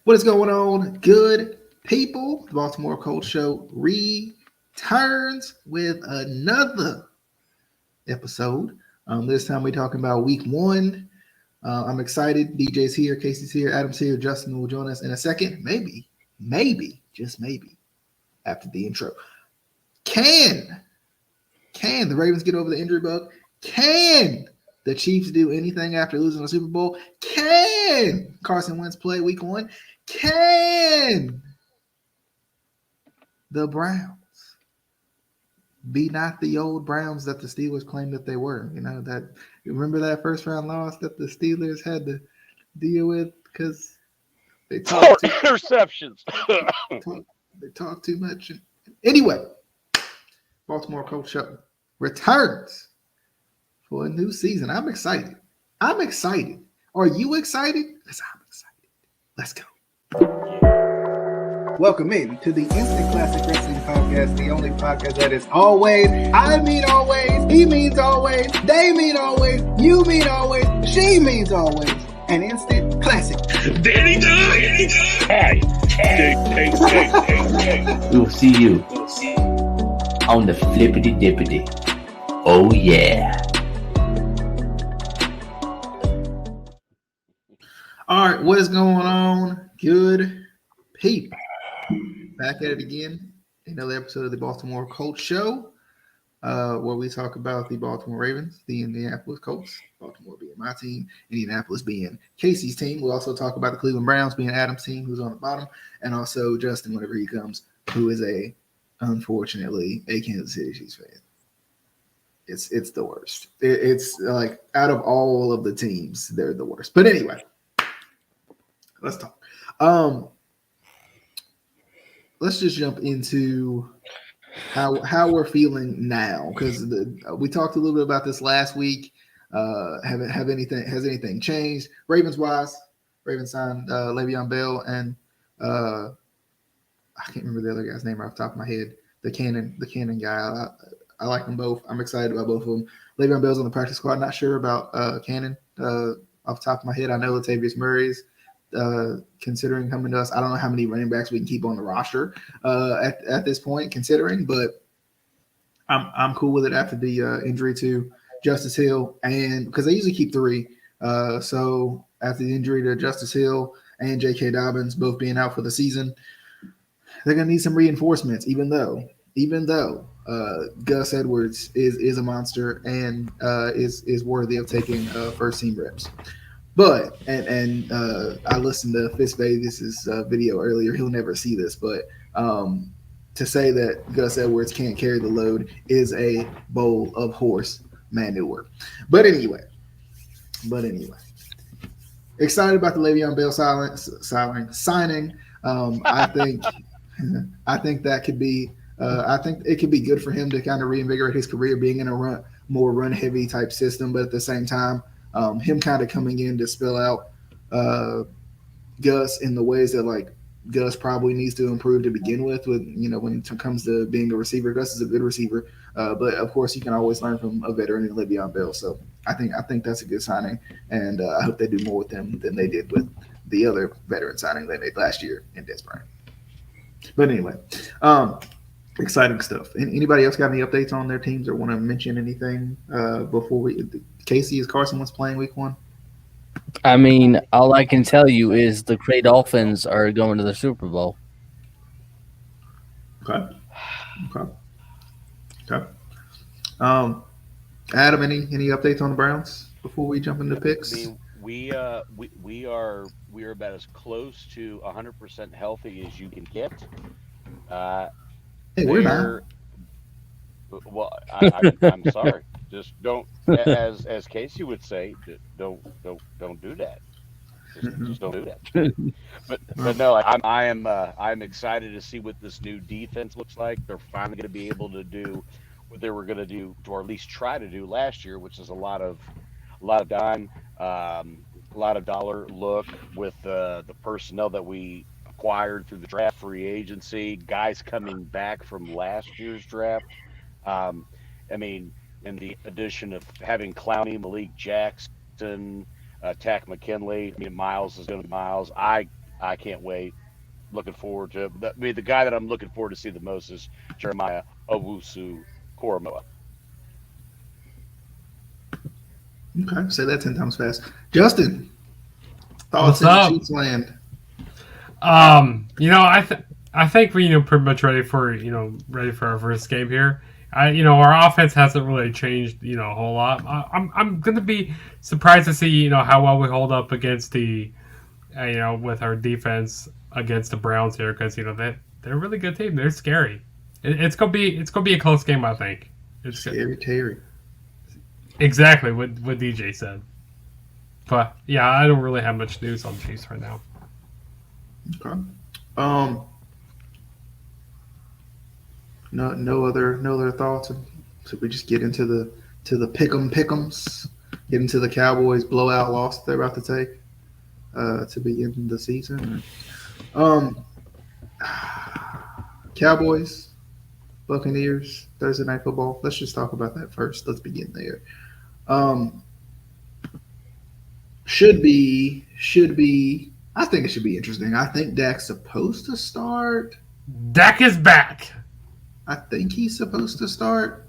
What is going on, good people? The Baltimore Colts Show returns with another episode. This time we're talking about week one. I'm excited. DJ's here, Casey's here, Adam's here, Justin will join us in a second. Maybe, just maybe, after the intro. Can the Ravens get over the injury bug? Can the Chiefs do anything after losing the Super Bowl? Can Carson Wentz play week one? Can the Browns be not the old Browns that the Steelers claimed that they were? Remember that first round loss that the Steelers had to deal with because they talked interceptions. they talked too much. Anyway, Baltimore Colts Show returns for a new season. I'm excited. Are you excited? Because I'm excited. Let's go. Welcome in to the Instant Classic Wrestling Podcast, the only podcast that is always, I mean always, he means always, they mean always, you mean always, she means always, an instant classic. Danny Dye! Hey. We'll see you on the flippity dippity. Oh yeah. All right, what is going on, good people? Back at it again. Another episode of the Baltimore Colts Show, where we talk about the Baltimore Ravens, the Indianapolis Colts, Baltimore being my team, Indianapolis being Casey's team. We'll also talk about the Cleveland Browns being Adam's team, who's on the bottom, and also Justin, whenever he comes, who is unfortunately, a Kansas City Chiefs fan. It's the worst. It's like out of all of the teams, they're the worst. But anyway, let's talk. Let's just jump into how we're feeling now, because we talked a little bit about this last week. Has anything changed? Ravens signed Le'Veon Bell and I can't remember the other guy's name off the top of my head. The Cannon guy. I like them both. I'm excited about both of them. Le'Veon Bell's on the practice squad. Not sure about Cannon off the top of my head. I know Latavius Murray's considering coming to us. I don't know how many running backs we can keep on the roster at this point, considering, but I'm cool with it after the injury to Justice Hill, and because they usually keep three. So after the injury to Justice Hill and J.K. Dobbins both being out for the season, they're gonna need some reinforcements. Even though Gus Edwards is a monster and is worthy of taking first team reps. But and I listened to Fitz Vegas' video earlier. He'll never see this, but to say that Gus Edwards can't carry the load is a bowl of horse manure. But anyway, excited about the Le'Veon Bell signing. I think that could be. I think it could be good for him to kind of reinvigorate his career, being in a more run heavy type system, but at the same time. Him kind of coming in to spell out Gus in the ways that like Gus probably needs to improve to begin with when it comes to being a receiver. Gus is a good receiver, but of course you can always learn from a veteran in Le'Veon Bell. So I think that's a good signing, and I hope they do more with him than they did with the other veteran signing they made last year in Des Bryant. But anyway, exciting stuff. And anybody else got any updates on their teams or want to mention anything before we? Casey, is Carson Wentz playing week one? I mean, all I can tell you is the Cray Dolphins are going to the Super Bowl. Okay. Adam, any updates on the Browns before we jump into picks? I mean, we are about as close to 100% healthy as you can get. Hey, we're not. Well, I'm sorry. Just don't, as Casey would say, don't do that. Just don't do that. But no, I'm excited to see what this new defense looks like. They're finally going to be able to do what they were going to do, or at least try to do last year, which is a lot of dime, a lot of dollar look with the personnel that we acquired through the draft, free agency, guys coming back from last year's draft. I mean, in the addition of having Clowney, Malik Jackson, Tack McKinley, I mean, Miles is going to be Miles. I I can't wait. Looking forward to the guy that I'm looking forward to see the most is Jeremiah Owusu Koromoa. Okay, say that 10 times fast. Justin, thoughts What's in up? Chiefs land? I think we pretty much ready for our first game here. Our offense hasn't really changed a whole lot. I'm gonna be surprised to see how well we hold up against the with our defense against the Browns here, because they're a really good team. They're scary. It's gonna be a close game, I think. It's Scary Terry. exactly what DJ said. But yeah, I don't really have much news on the Chiefs right now. Okay. No other thoughts. So we just get into the pick'ems, get into the Cowboys blowout loss they're about to take to begin the season. Cowboys, Buccaneers, Thursday Night Football. Let's just talk about that first. Let's begin there. Should be. I think it should be interesting. I think Dak's supposed to start. Dak is back. I think he's supposed to start.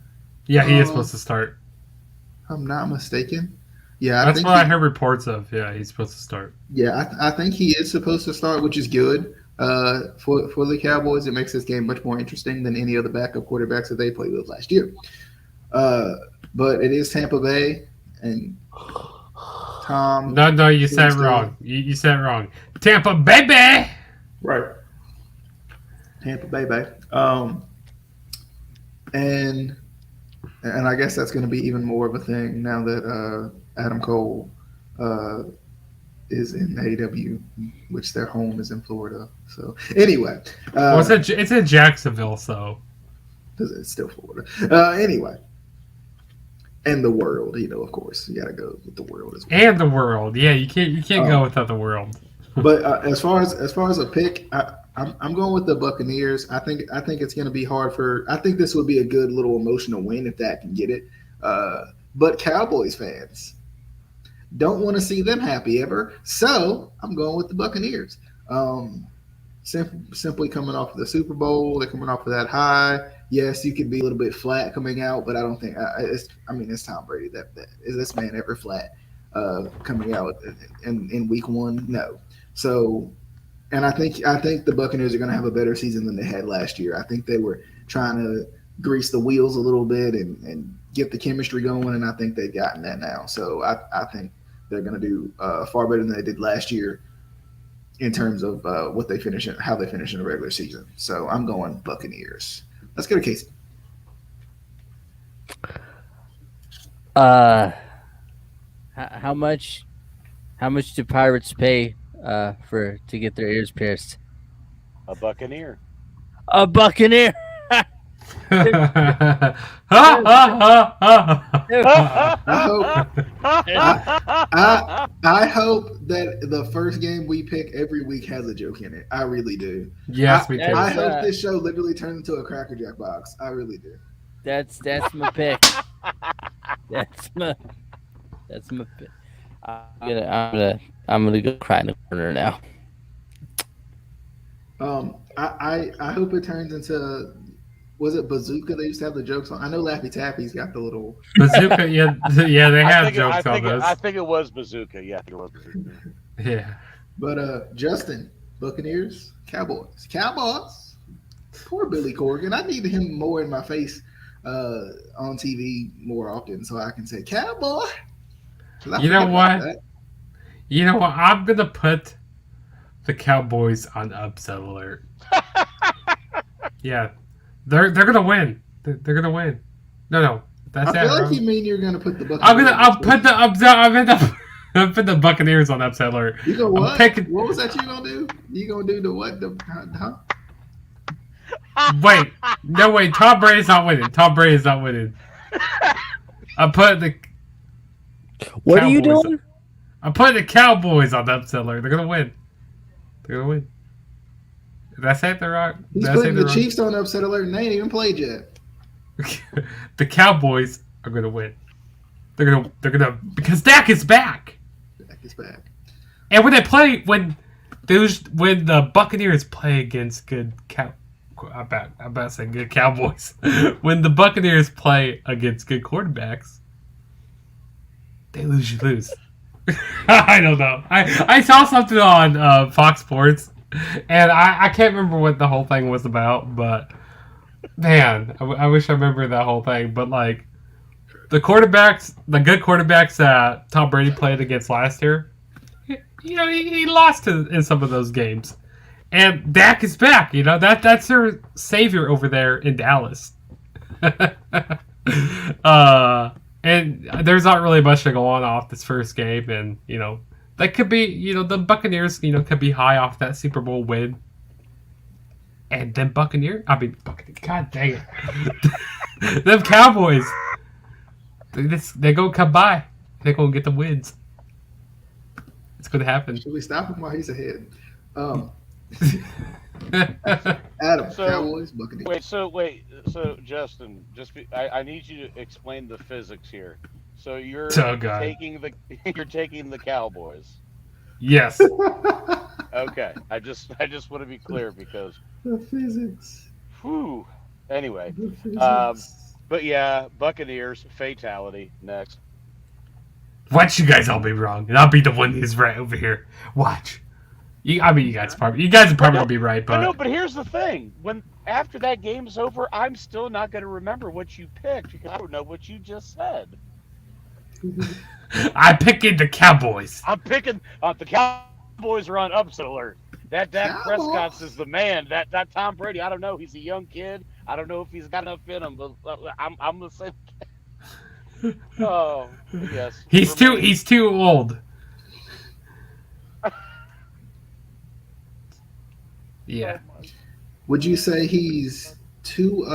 Yeah, he is supposed to start. If I'm not mistaken. Yeah, That's what I heard reports of. Yeah, he's supposed to start. Yeah, I think he is supposed to start, which is good for the Cowboys. It makes this game much more interesting than any other backup quarterbacks that they played with last year. But it is Tampa Bay and Tom. No, you said it wrong. You said it wrong. Tampa baby. Right. Tampa Bay. And I guess that's going to be even more of a thing now that Adam Cole is in AEW, which their home is in Florida. So anyway, It's in Jacksonville, so it's still Florida. Anyway, and the world, of course, you got to go with the world as well. And the world, yeah, you can't go without the world. But as far as a pick, I'm going with the Buccaneers. I think it's going to be hard I think this would be a good little emotional win if that can get it. But Cowboys fans don't want to see them happy ever, so I'm going with the Buccaneers. Simply coming off of the Super Bowl, they're coming off of that high. Yes, you could be a little bit flat coming out, but I don't think it's Tom Brady. That is this man ever flat coming out in week one? No. So, and I think the Buccaneers are going to have a better season than they had last year. I think they were trying to grease the wheels a little bit and get the chemistry going, and I think they've gotten that now. So I think they're going to do far better than they did last year in terms of how they finish in the regular season. So I'm going Buccaneers. Let's go to Casey. How much do Pirates pay to get their ears pierced? A Buccaneer. A Buccaneer. I hope that the first game we pick every week has a joke in it. I really do. Yes, we can. I hope this show literally turns into a Cracker Jack box. I really do. That's my pick. That's my pick. I'm gonna go cry in the corner now. I hope it turns into. Was it Bazooka they used to have the jokes on? I know Laffy Taffy's got the little Bazooka. Yeah, they have jokes on those. I think it was Bazooka. Yeah, I think it was Bazooka. Yeah. But Justin, Buccaneers, Cowboys. Poor Billy Corgan. I need him more in my face on TV more often so I can say Cowboy. You know what? I'm gonna put the Cowboys on upset alert. Yeah. They're gonna win. They're gonna win. No, that's I feel like wrong. you mean you're gonna put the Buccaneers. I'll put the Buccaneers on upset alert. You know what? What was that you gonna do? You gonna do the what? Wait. Tom Brady's not winning. I put the. What Cowboys. are you doing? I'm putting the Cowboys on the upset alert. They're gonna win. Did I say it the wrong? He's putting the Chiefs on upset alert and they ain't even played yet. The Cowboys are gonna win. They're gonna because Dak is back. Dak is back. And when when the Buccaneers play against good I'm about to say good Cowboys. When the Buccaneers play against good quarterbacks, they lose. You lose. I don't know. I saw something on Fox Sports, and I can't remember what the whole thing was about. But man, I wish I remember that whole thing. But like the quarterbacks, the good quarterbacks that Tom Brady played against last year, he lost in some of those games. And Dak is back. That's their savior over there in Dallas. And there's not really much to go on off this first game, and that could be the Buccaneers could be high off that Super Bowl win, and then Buccaneers. God dang it, them Cowboys. They gonna come by. They're gonna get the wins. It's gonna happen. Should we stop him while he's ahead? Adam, Cowboys, Buccaneers. So Justin, I need you to explain the physics here. So you're taking the Cowboys. Yes. Okay. I just want to be clear because The physics. Whew. Anyway, The physics. but yeah, Buccaneers fatality next. Watch you guys all be wrong, and I'll be the one who's right over here. Watch. You guys are probably gonna be right, but But here's the thing: after that game's over, I'm still not going to remember what you picked because I don't know what you just said. I'm picking the Cowboys. I'm picking the Cowboys are on upset alert. That Dak Prescott is the man. That Tom Brady, I don't know. He's a young kid. I don't know if he's got enough in him, but I'm the same. Oh yes, He's too old. Yeah. Would you say he's too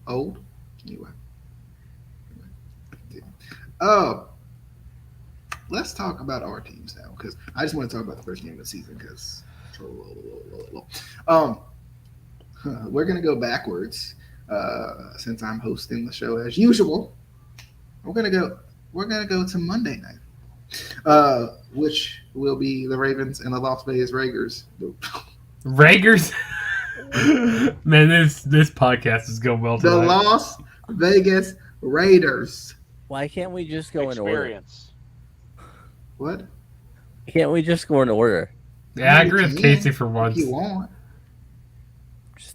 old? Anyway. Let's talk about our teams now because I just want to talk about the first game of the season because we're gonna go backwards since I'm hosting the show as usual. We're gonna go to Monday night, which will be the Ravens and the Las Vegas Raiders. Raiders. Man, this podcast is going well tonight. The Las Vegas Raiders. Why can't we just go in order? Experience. What? Can't we just go in order? Yeah, I agree with Casey for once. If you want.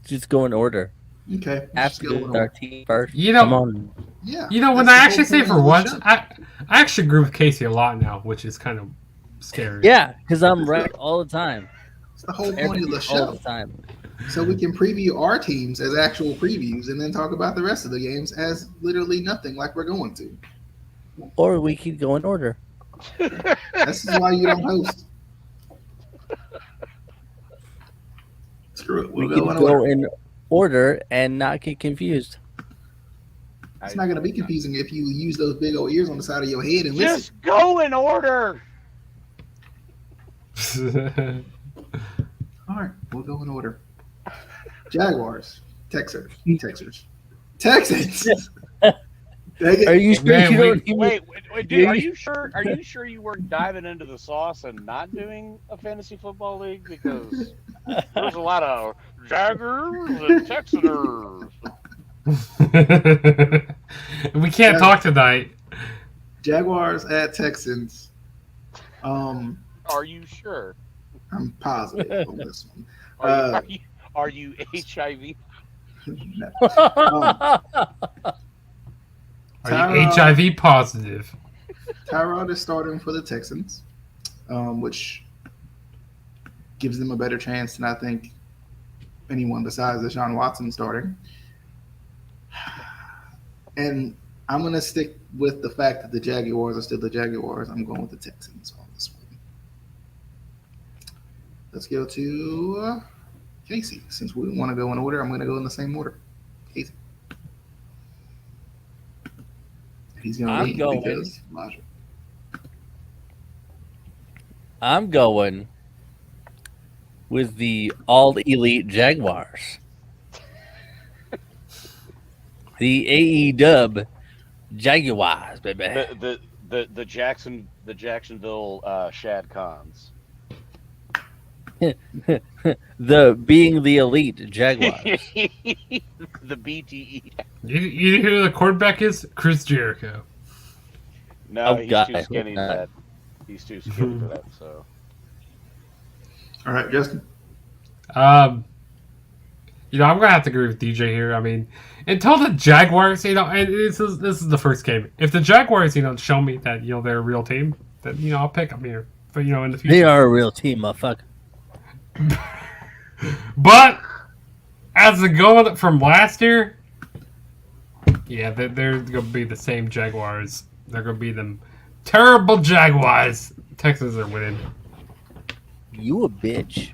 Just go in order. Okay. After our team first. Come on. Yeah. When I actually say for once, I actually agree with Casey a lot now, which is kind of scary. Yeah, because I'm right all the time. It's the whole point of the show. All the time. So we can preview our teams as actual previews and then talk about the rest of the games as literally nothing like we're going to. Or we could go in order. This is why you don't host. Screw it. We could go in order and not get confused. It's not going to be confusing if you use those big old ears on the side of your head and listen. Just go in order. All right, we'll go in order. Jaguars, Texans. Are you sure Man, you don't even... Wait, dude, are you sure? Are you sure you weren't diving into the sauce and not doing a fantasy football league? Because there's a lot of Jaggers and Texaners. We can't talk tonight. Jaguars at Texans. Are you sure? I'm positive on this one. Are you HIV? No. Are you HIV positive? Tyrod is starting for the Texans, which gives them a better chance than I think anyone besides Deshaun Watson starting. And I'm going to stick with the fact that the Jaguars are still the Jaguars. I'm going with the Texans on this one. Let's go to Casey. Since we want to go in order, I'm going to go in the same order. Casey. He's going to lead because logic. I'm going with the all-elite Jaguars. The AEW Jaguars, baby. The Jacksonville Shad Khans. The being the elite Jaguars. The BTE. You know who the quarterback is? Chris Jericho. No, Oh, he's God. too skinny for that. He's too skinny for that. So All right, Justin. I'm gonna have to agree with DJ here. I mean, until the Jaguars, and this is the first game. If the Jaguars, show me that they're a real team, then I'll pick them here. But in the future, They are a real team, motherfucker. But as the goal from last year, yeah, they're gonna be the same Jaguars. They're gonna be them terrible Jaguars. Texans are winning. You a bitch.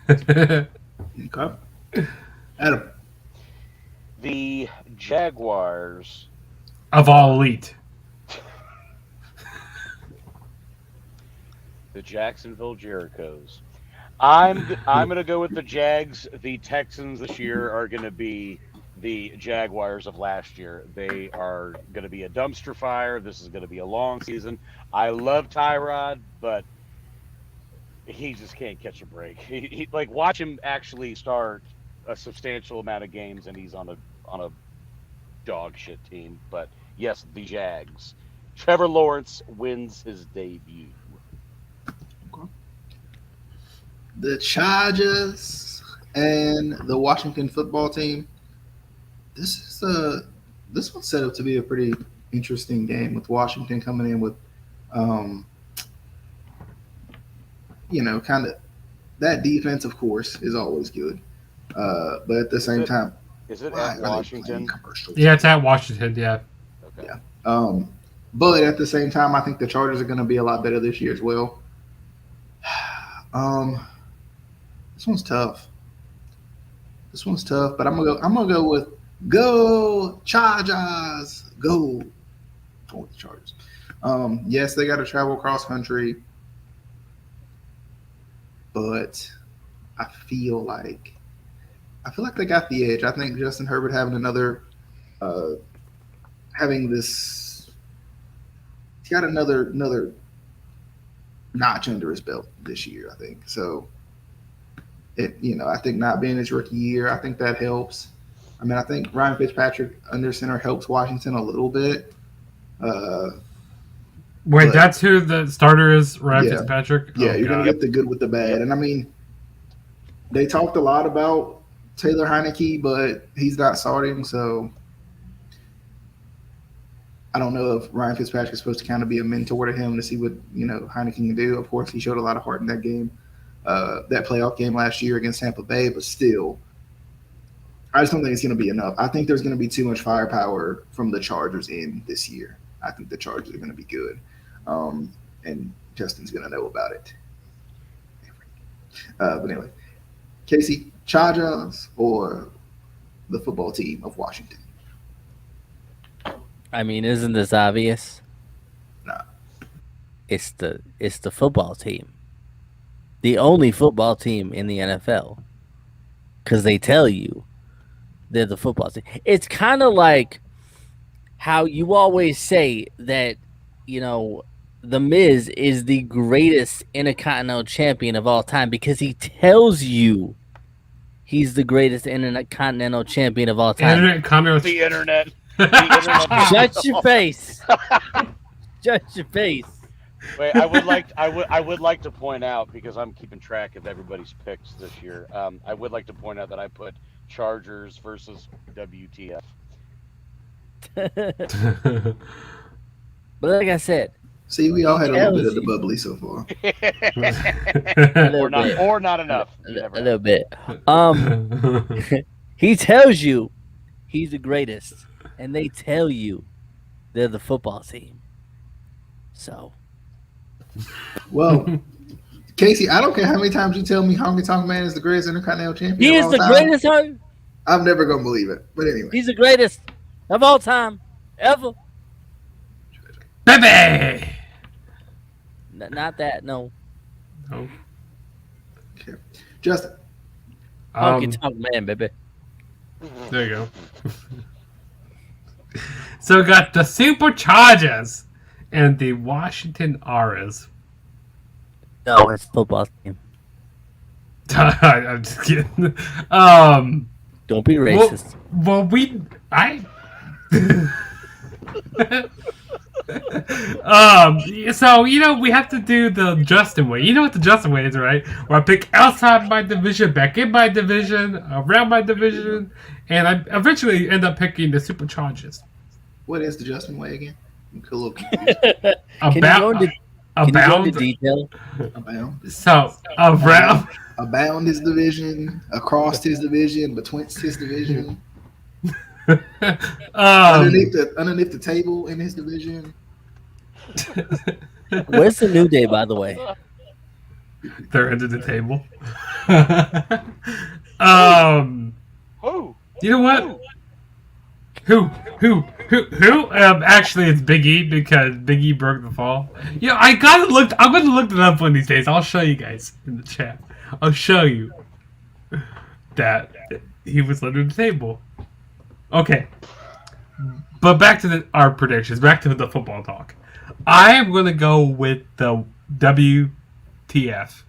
Okay. Adam. the Jaguars. Of all elite. The Jacksonville Jerichos. I'm going to go with the Jags. The Texans this year are going to be the Jaguars of last year. They are going to be a dumpster fire. This is going to be a long season. I love Tyrod, but he just can't catch a break. He like watch him actually start a substantial amount of games, and he's on a dog shit team. But yes, the Jags. Trevor Lawrence wins his debut. The Chargers and the Washington football team. This one's set up to be a pretty interesting game with Washington coming in with, kind of that defense. Of course, is always good, but at the same time, Is it why at are they playing Washington? commercials? Yeah, it's at Washington. Yeah. Okay. Yeah. But at the same time, I think the Chargers are going to be a lot better this year as well. This one's tough. But I'm gonna go with go Chargers. Go. Going with the Chargers. Yes, they got to travel cross country, but I feel like they got the edge. I think Justin Herbert he's got another notch under his belt this year, I think. So I think not being his rookie year, I think that helps. I mean, I think Ryan Fitzpatrick under center helps Washington a little bit. Wait, that's who the starter is, Ryan Yeah. Fitzpatrick? Yeah, Oh, you're going God. to get the good with the bad. And I mean, they talked a lot about Taylor Heineke, but he's not starting, so I don't know if Ryan Fitzpatrick is supposed to kind of be a mentor to him to see what, Heineke can do. Of course, he showed a lot of heart in that game, that playoff game last year against Tampa Bay, but still, I just don't think it's going to be enough. I think there's going to be too much firepower from the Chargers in this year. I think the Chargers are going to be good, and Justin's going to know about it. But anyway, Casey, Chargers or the football team of Washington? I mean, isn't this obvious? Nah. It's the football team. The only football team in the NFL. Because they tell you they're the football team. It's kind of like how you always say that, The Miz is the greatest Intercontinental Champion of all time because he tells you he's the greatest Intercontinental Champion of all time. The internet. Shut your face. Shut your face. Wait, I would like to point out, because I'm keeping track of everybody's picks this year. I would like to point out that I put Chargers versus WTF. But like I said, See, we all had a little bit of the bubbly so far. or not enough. A little bit. He tells you he's the greatest, and they tell you they're the football team. So, Well, Casey, I don't care how many times you tell me Honky Tonk Man is the greatest Intercontinental Champion. he of is all the time, greatest. I'm never gonna believe it. But anyway, He's the greatest of all time, ever. Baby! Not that, no. Oh. okay. Justin, Honky Tonk Man, baby. There you go. So we got the Superchargers and the Washington Aras. No, it's football team. I'm just kidding. Don't be racist. Well, so we have to do the Justin way. You know what the Justin way is, right? Where I pick outside my division, back in my division, around my division, and I eventually end up picking the Superchargers. What is the Justin way again? I'm a little confused. Can you go into detail? Abound. So around. Abound his division, across his division, betwixt his division, underneath the table in his division. Where's the New Day, by the way? They're under the table. Who? You know what? Who? Actually, it's Big E because Big E broke the fall. Yeah, I'm gonna look it up one of these days. I'll show you guys in the chat. I'll show you that he was under the table. Okay, but back to our predictions. Back to the football talk. I am gonna go with the WTF.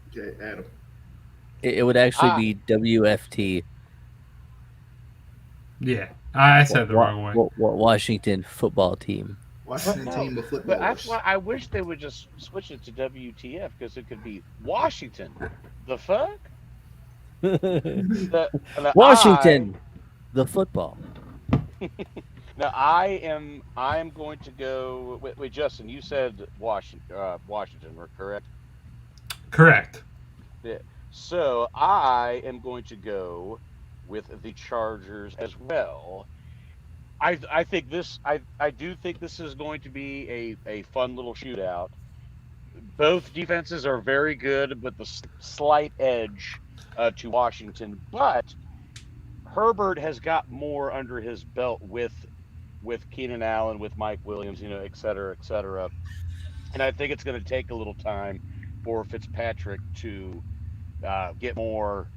Okay, Adam. It would actually be WFT. Yeah, I said the wrong way. Washington football team. Washington team of football. But that's why I wish they would just switch it to WTF because it could be Washington. The fuck? The Washington, the football. Now I am going to go. Wait, Justin, you said Washington, correct? Correct. Yeah. So I am going to go with the Chargers as well. I do think this is going to be a fun little shootout. Both defenses are very good with the slight edge to Washington, but Herbert has got more under his belt with Keenan Allen, with Mike Williams, et cetera, et cetera. And I think it's going to take a little time for Fitzpatrick to get more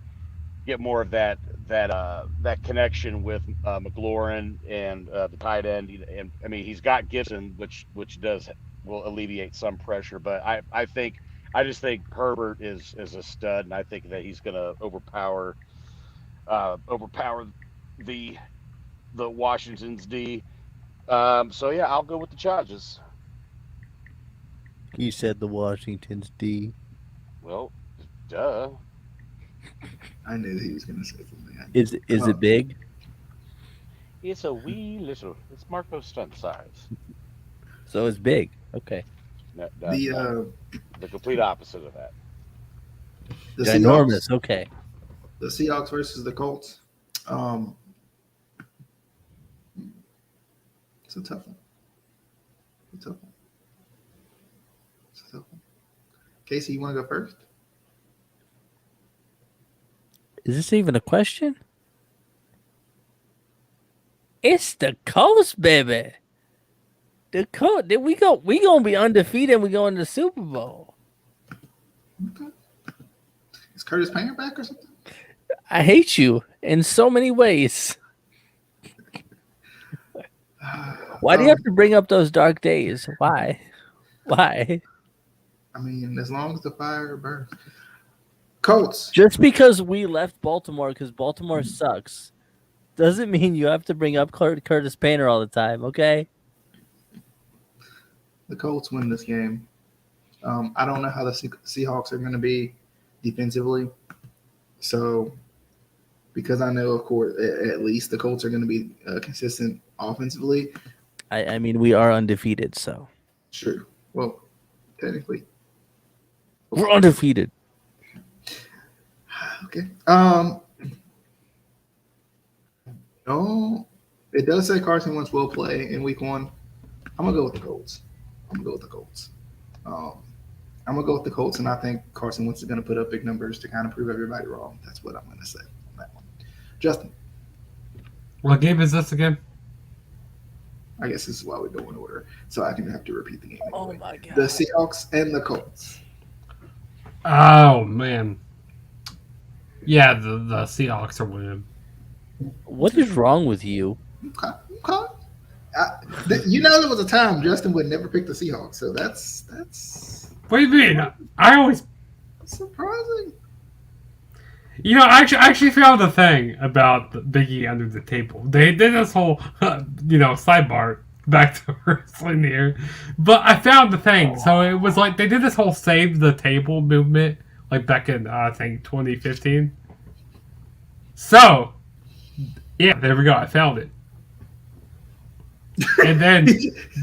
of that connection with McLaurin and the tight end. And I mean, he's got Gibson, which will alleviate some pressure. But I just think Herbert is a stud, and I think that he's going to overpower the Washington's D. So yeah, I'll go with the Chargers. You said the Washington's D. Well, duh. I knew he was going to say something. Is it big? It's a wee little. It's Marco Stunt size. So it's big. Okay. No, The complete opposite of that. Ginormous. Okay. The Seahawks versus the Colts. It's a tough one. Casey, you want to go first? Is this even a question? It's the Colts, baby. The Colts. We gonna be undefeated and we go into the Super Bowl. Okay. Is Curtis Painter back or something? I hate you in so many ways. Why do you have to bring up those dark days? Why? I mean, as long as the fire burns. Colts. Just because we left Baltimore because Baltimore sucks doesn't mean you have to bring up Curtis Painter all the time, okay? The Colts win this game. I don't know how the Seahawks are going to be defensively. So, because I know, of course, at least the Colts are going to be consistent offensively. I mean, we are undefeated, so. True. Well, technically. We're undefeated. Okay. No, it does say Carson Wentz will play in week 1. I'm going to go with the Colts. I'm going to go with the Colts, and I think Carson Wentz is going to put up big numbers to kind of prove everybody wrong. That's what I'm going to say on that one. Justin. What game is this again? I guess this is why we go in order, so I can have to repeat the game. Anyway. Oh, my God. The Seahawks and the Colts. Oh, man. Yeah, the Seahawks are winning. What is wrong with you? Okay. There was a time Justin would never pick the Seahawks, so that's. What do you mean? I always surprising. I actually found the thing about Biggie under the table. They did this whole, sidebar back to wrestling here. But I found the thing. So it was like they did this whole save the table movement, like back in, I think, 2015. So, yeah, there we go. I found it. And then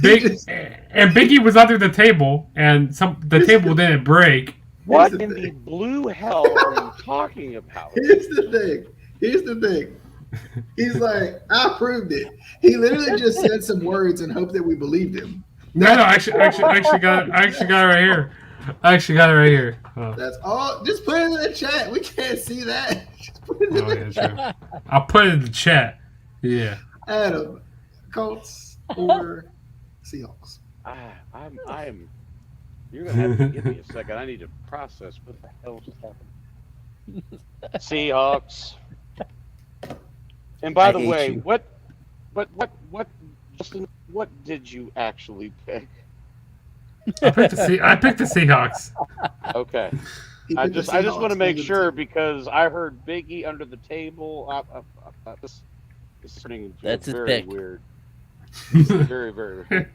Biggie was under the table, and the table didn't break. What in the blue hell are you talking about? Here's the thing. He's like, I proved it. He literally just said some words and hoped that we believed him. No, I actually got it right here. Oh. That's all. Just put it in the chat. We can't see that. Just put it in the chat. True. I'll put it in the chat. Yeah. Adam, Colts or Seahawks? I'm. You're gonna have to give me a second. I need to process what the hell just happened. Seahawks. And by the way, what, Justin? What did you actually pick? I picked the Seahawks. Okay. I just want to make sure because I heard Biggie under the table. This is turning into very weird. Very, very weird.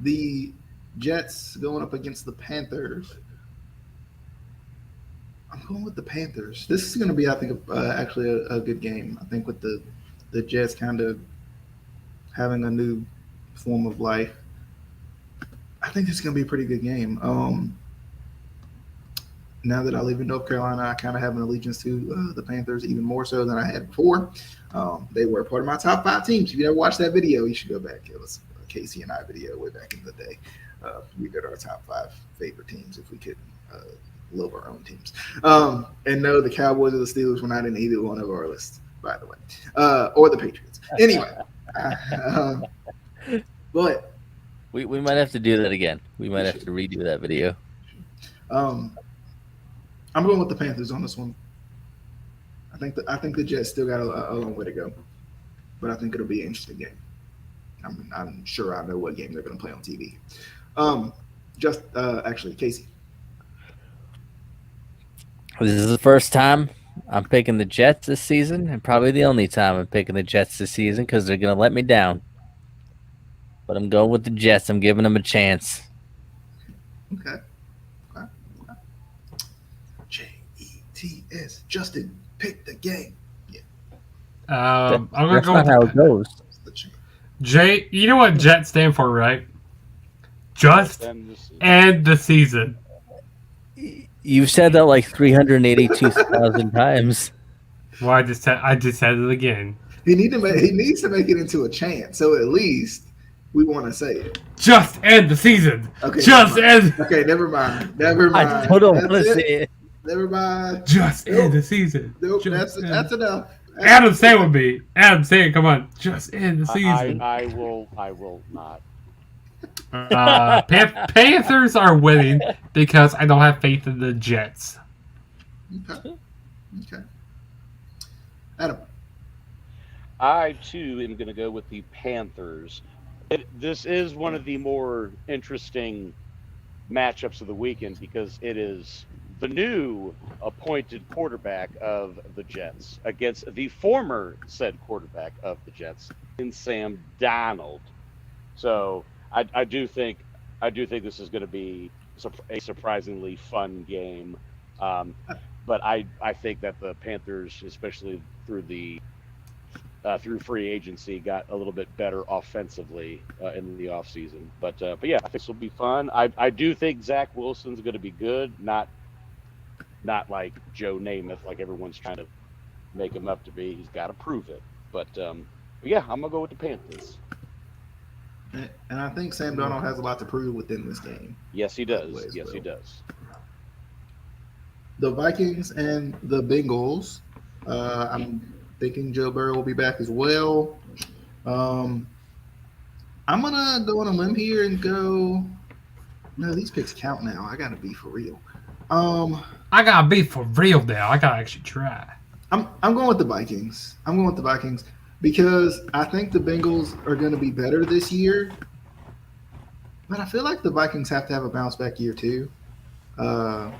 The Jets going up against the Panthers. I'm going with the Panthers. This is going to be, I think, actually a good game. I think with the Jets kind of having a new form of life, I think this is going to be a pretty good game. Now that I live in North Carolina, I kind of have an allegiance to the Panthers even more so than I had before. They were part of my top 5 teams. If you never watched that video, you should go back. It was a Casey and I video way back in the day. We did our top 5 favorite teams if we could love our own teams. And no, the Cowboys or the Steelers were not in either one of our lists, by the way, or the Patriots. Anyway, but we might have to do that again. We might have to redo that video. I'm going with the Panthers on this one. I think the Jets still got a long way to go, but I think it'll be an interesting game. I'm sure I know what game they're going to play on TV. Actually, Casey. This is the first time I'm picking the Jets this season, and probably the only time I'm picking the Jets this season because they're going to let me down. But I'm going with the Jets. I'm giving them a chance. Okay. Jets. Justin, pick the game. Yeah. I'm going to go with how it goes. J. You know what Jet stand for, right? Just end the season. You've said that like 382,000 times. Well, I just said it again. He needs to make it into a chant, so at least we want to say it. Just end the season. Okay. Just end. Okay, never mind. I don't want to say it. Never mind. Just end the season. Nope, that's enough. Adam, say it with me. Adam, say it. Come on. Just end the season. I will not. Panthers are winning because I don't have faith in the Jets. Okay. Adam. I too am going to go with the Panthers. This is one of the more interesting matchups of the weekend because it is the new appointed quarterback of the Jets against the former said quarterback of the Jets in Sam Darnold. So I do think this is going to be a surprisingly fun game. But I think that the Panthers, especially through free agency, got a little bit better offensively in the offseason. But yeah, I think this will be fun. I do think Zach Wilson's going to be good, not like Joe Namath, like everyone's trying to make him up to be. He's got to prove it. But yeah, I'm going to go with the Panthers. And I think Sam Darnold has a lot to prove within this game. Yes, he does. Yes, he does. The Vikings and the Bengals. I'm thinking Joe Burrow will be back as well. I'm going to go on a limb here and go. No, these picks count now. I got to be for real. I got to be for real now. I got to actually try. I'm going with the Vikings. Because I think the Bengals are going to be better this year. But I feel like the Vikings have to have a bounce back year too. For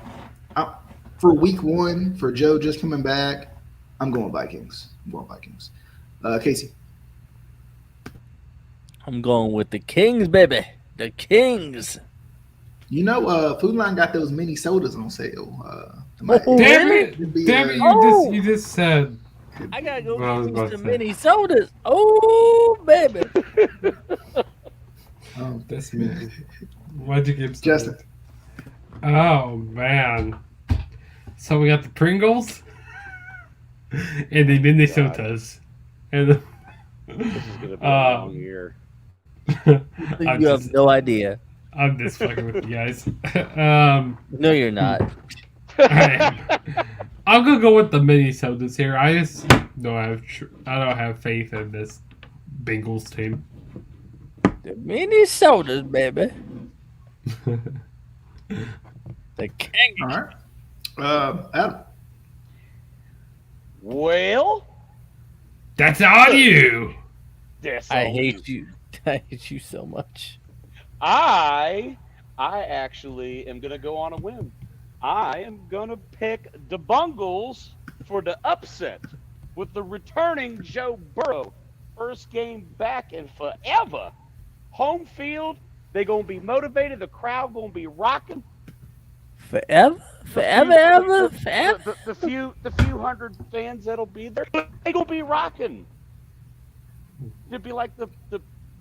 week 1, for Joe just coming back, I'm going Vikings. Casey. I'm going with the Kings, baby. The Kings. You know, Food Line got those mini sodas on sale. Damn it! Oh. You just said. I gotta go Well, I was get about me to some say. mini sodas. Oh, baby. That's me. Why'd you give Justin. Oh man. So we got the Pringles and the Minnesotas. And This is gonna be a long year. You have no idea. I'm just fucking with you guys. No, you're not. I'm gonna go with the Minnesotas here. I just don't have faith in this Bengals team. The mini sodas, baby. The Kings. All right. Adam. Well, That's on you. that's I all hate you. I hate you so much. I actually am gonna go on a whim. I am gonna pick the Bungles for the upset with the returning Joe Burrow. First game back in forever. Home field, they gonna be motivated. The crowd gonna be rocking. Forever? Forever? The few hundred fans that'll be there, they gonna be rocking. It'd be like the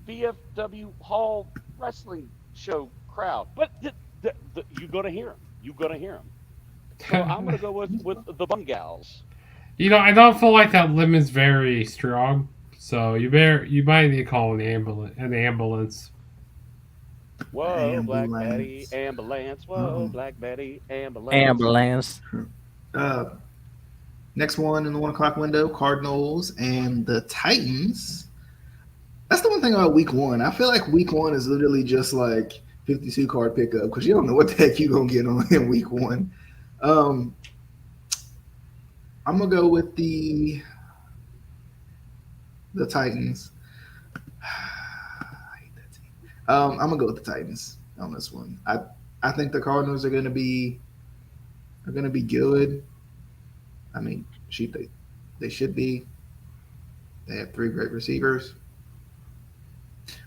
VFW Hall wrestling show crowd, but you're gonna hear them. You're gonna hear them. So I'm gonna go with the Bungals. You know, I don't feel like that limb is very strong, so you might need to call an ambulance. Whoa, Black Ambulance. Betty, ambulance. Whoa, Black Betty, ambulance. Ambulance. Next one in the 1 o'clock window, Cardinals and the Titans. That's the one thing about week 1. I feel like week 1 is literally just like 52 card pickup because you don't know what the heck you're going to get on in week 1. I'm going to go with the Titans. I hate that team. I'm going to go with the Titans on this one. I think the Cardinals are going to be good. I mean, they should be. They have 3 great receivers.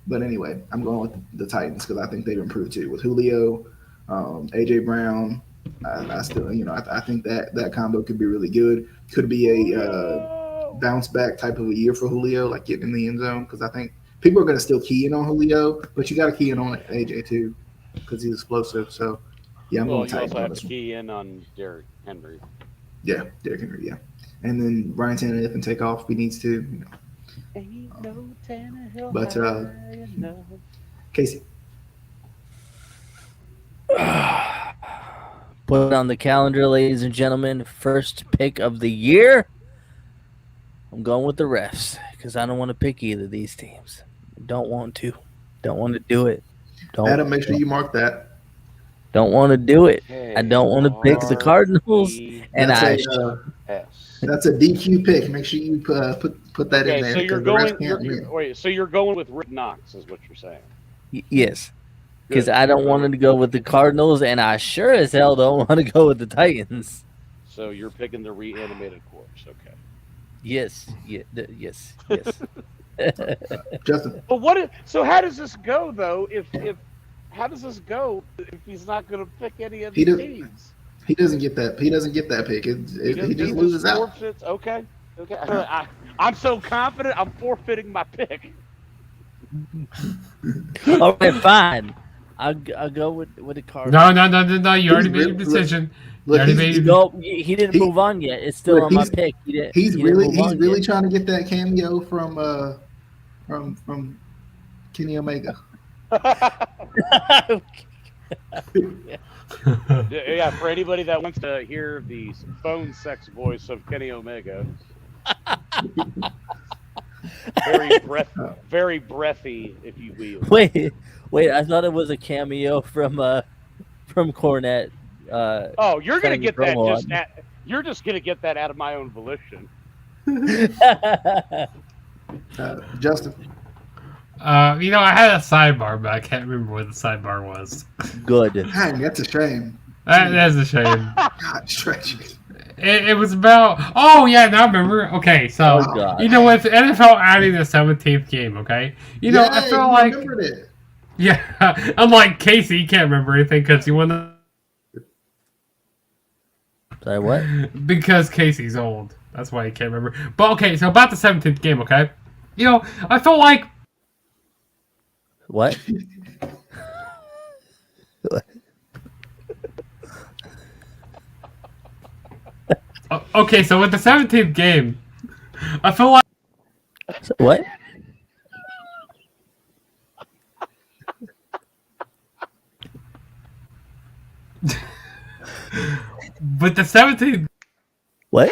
But anyway, I'm going with the Titans because I think they've improved too with Julio, AJ Brown. I still, I think that combo could be really good. Could be a bounce back type of a year for Julio, like getting in the end zone. Because I think people are going to still key in on Julio, but you got to key in on AJ too because he's explosive. So yeah, I'm going you Titans also on have this to one. key in on Derrick Henry. Yeah, Derrick Henry. Yeah, and then Ryan Tannehill can take off if he needs to. Ain't no Tannehill But high enough. Casey. Put it on the calendar, ladies and gentlemen. First pick of the year. I'm going with the refs because I don't want to pick either of these teams. Don't want to. Don't want to do it. Adam, make sure you mark that. Don't want to do it. I don't want to pick the Cardinals, and That's That's a DQ pick. Make sure you put that in there. So you're 'cause the refs going. can't win. Wait. So you're going with Rick Knox, is what you're saying? Yes, because Good. I don't want to go with the Cardinals, and I sure as hell don't want to go with the Titans. So you're picking the reanimated corpse. Okay. Yes, yes. Justin. But so how does this go though? How does this go if he's not going to pick any of the teams? He doesn't get that. He doesn't get that pick. He just loses out. Forfeits? Okay. I'm so confident. I'm forfeiting my pick. All right, fine. I'll go with the Cardinals. No. You already made your decision. Look, No, he didn't move on yet. It's still on my pick. He's really trying to get that cameo from Kenny Omega. Yeah, for anybody that wants to hear the phone sex voice of Kenny Omega. Very breathy, if you will. Wait! I thought it was a cameo from Cornette. You're gonna get that promo just you're just gonna get that out of my own volition. Justin. I had a sidebar, but I can't remember what the sidebar was. Good. Dang, that's a shame. That's a shame. God, it's tragic. It was about. Oh yeah, now I remember. Okay, so Oh God. with the NFL adding the 17th game, okay, I feel you like remembered it. unlike Casey, he can't remember anything because he won. Sorry, what? Because Casey's old. That's why he can't remember. But okay, so about the 17th game, okay, I feel like. What? Okay, so with the 17th game, I feel like. What? With the 17th. What?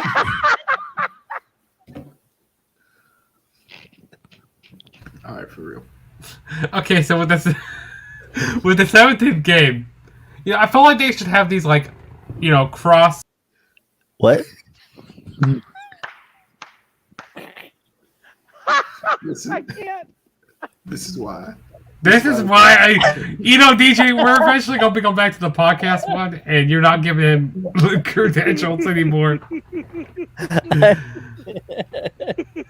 All right, for real. Okay, so with the 17th game, I feel like they should have these cross. What? Listen, I can't. this is why. This is why DJ, we're eventually gonna go back to the podcast one, and you're not giving him credentials anymore.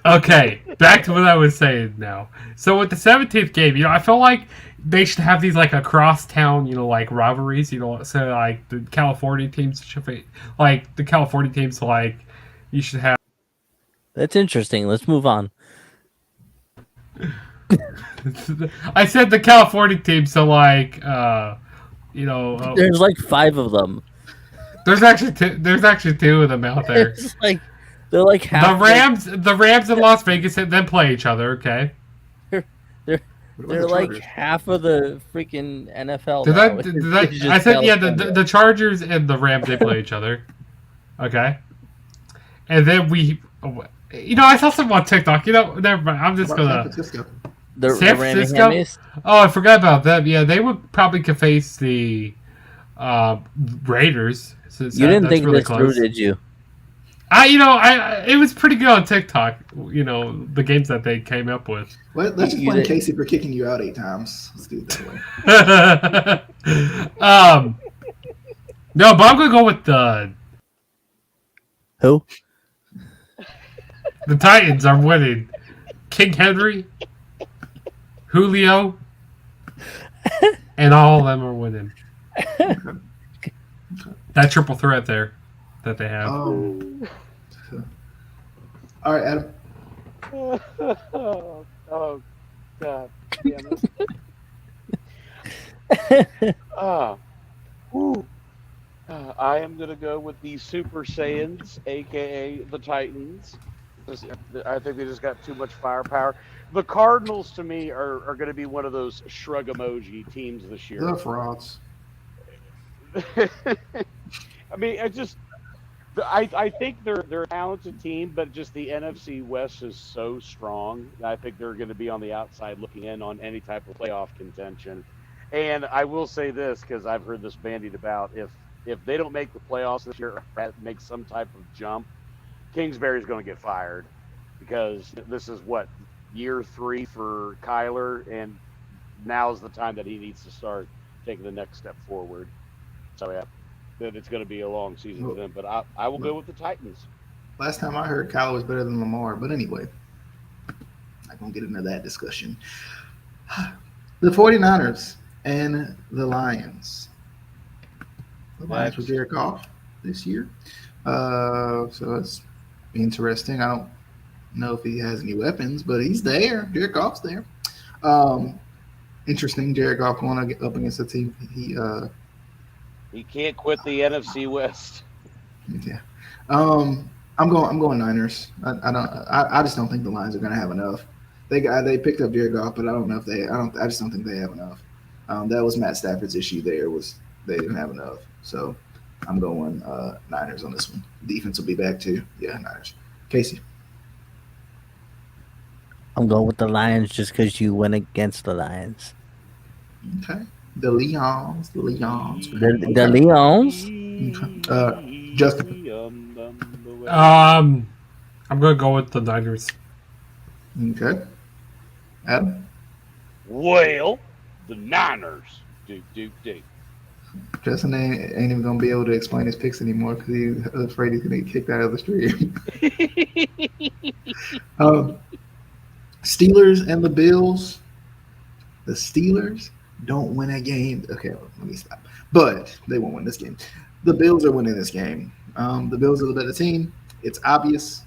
Okay, back to what I was saying now. So with the 17th game, I feel like they should have these across town, rivalries. So the California teams should be, the California teams you should have. That's interesting. Let's move on. I said the California team, so There's like 5 of them. there's actually 2 of them out there. It's like they're like half. The Rams in Las Vegas and then play each other. Okay. What about They're the like Chargers? half of the freaking NFL. Did now. I It's just I said yeah. California. The Chargers and the Rams, they play each other. Okay. And then I saw something on TikTok. Never mind. I'm just What about San gonna. Francisco? the San Francisco? Rammies. Oh, I forgot about them. Yeah, they would probably could face the Raiders. Since You didn't that's think really this close. through, did you? It was pretty good on TikTok. The games that they came up with. Let's just You blame did- Casey for kicking you out 8 times. Let's do it that way. No, but I'm gonna go with the Who? Titans are winning. King Henry, Julio, and all of them are winning. That triple threat there that they have. All right, Adam. Oh, God damn it. I am going to go with the Super Saiyans, a.k.a. the Titans. I think they just got too much firepower. The Cardinals, to me, are going to be one of those shrug emoji teams this year. The frauds. I mean, I think they're a talented team, but just the NFC West is so strong. I think they're going to be on the outside looking in on any type of playoff contention. And I will say this, because I've heard this bandied about, if they don't make the playoffs this year, or make some type of jump, Kingsbury's going to get fired, because this is year 3 for Kyler, and now's the time that he needs to start taking the next step forward. So yeah, that it's going to be a long season for them, but I will go with the Titans. Last time I heard, Kyler was better than Lamar, but anyway, not going to get into that discussion. The 49ers and the Lions. The Lions with Jared Goff this year. So it's interesting. I don't know if he has any weapons, but he's there. Jared Goff's there. Interesting. Jared Goff going up against a team. He can't quit the NFC West. Yeah. I'm going Niners. I just don't think the Lions are going to have enough. They picked up Jared Goff, but I don't know if I just don't think they have enough. That was Matt Stafford's issue. Was they didn't have enough. So I'm going Niners on this one. Defense will be back too. Yeah, Niners. Casey. I'm going with the Lions just because you went against the Lions. Okay. The Lions. The Lions. Justin. I'm gonna go with the Niners. Okay. Adam. Well, the Niners. Do. Justin ain't even gonna be able to explain his picks anymore because he's afraid he's gonna get kicked out of the stream. Steelers and the Bills. The Steelers don't win a game. Okay, let me stop. But they won't win this game. The Bills are winning this game. The Bills are the better team. It's obvious.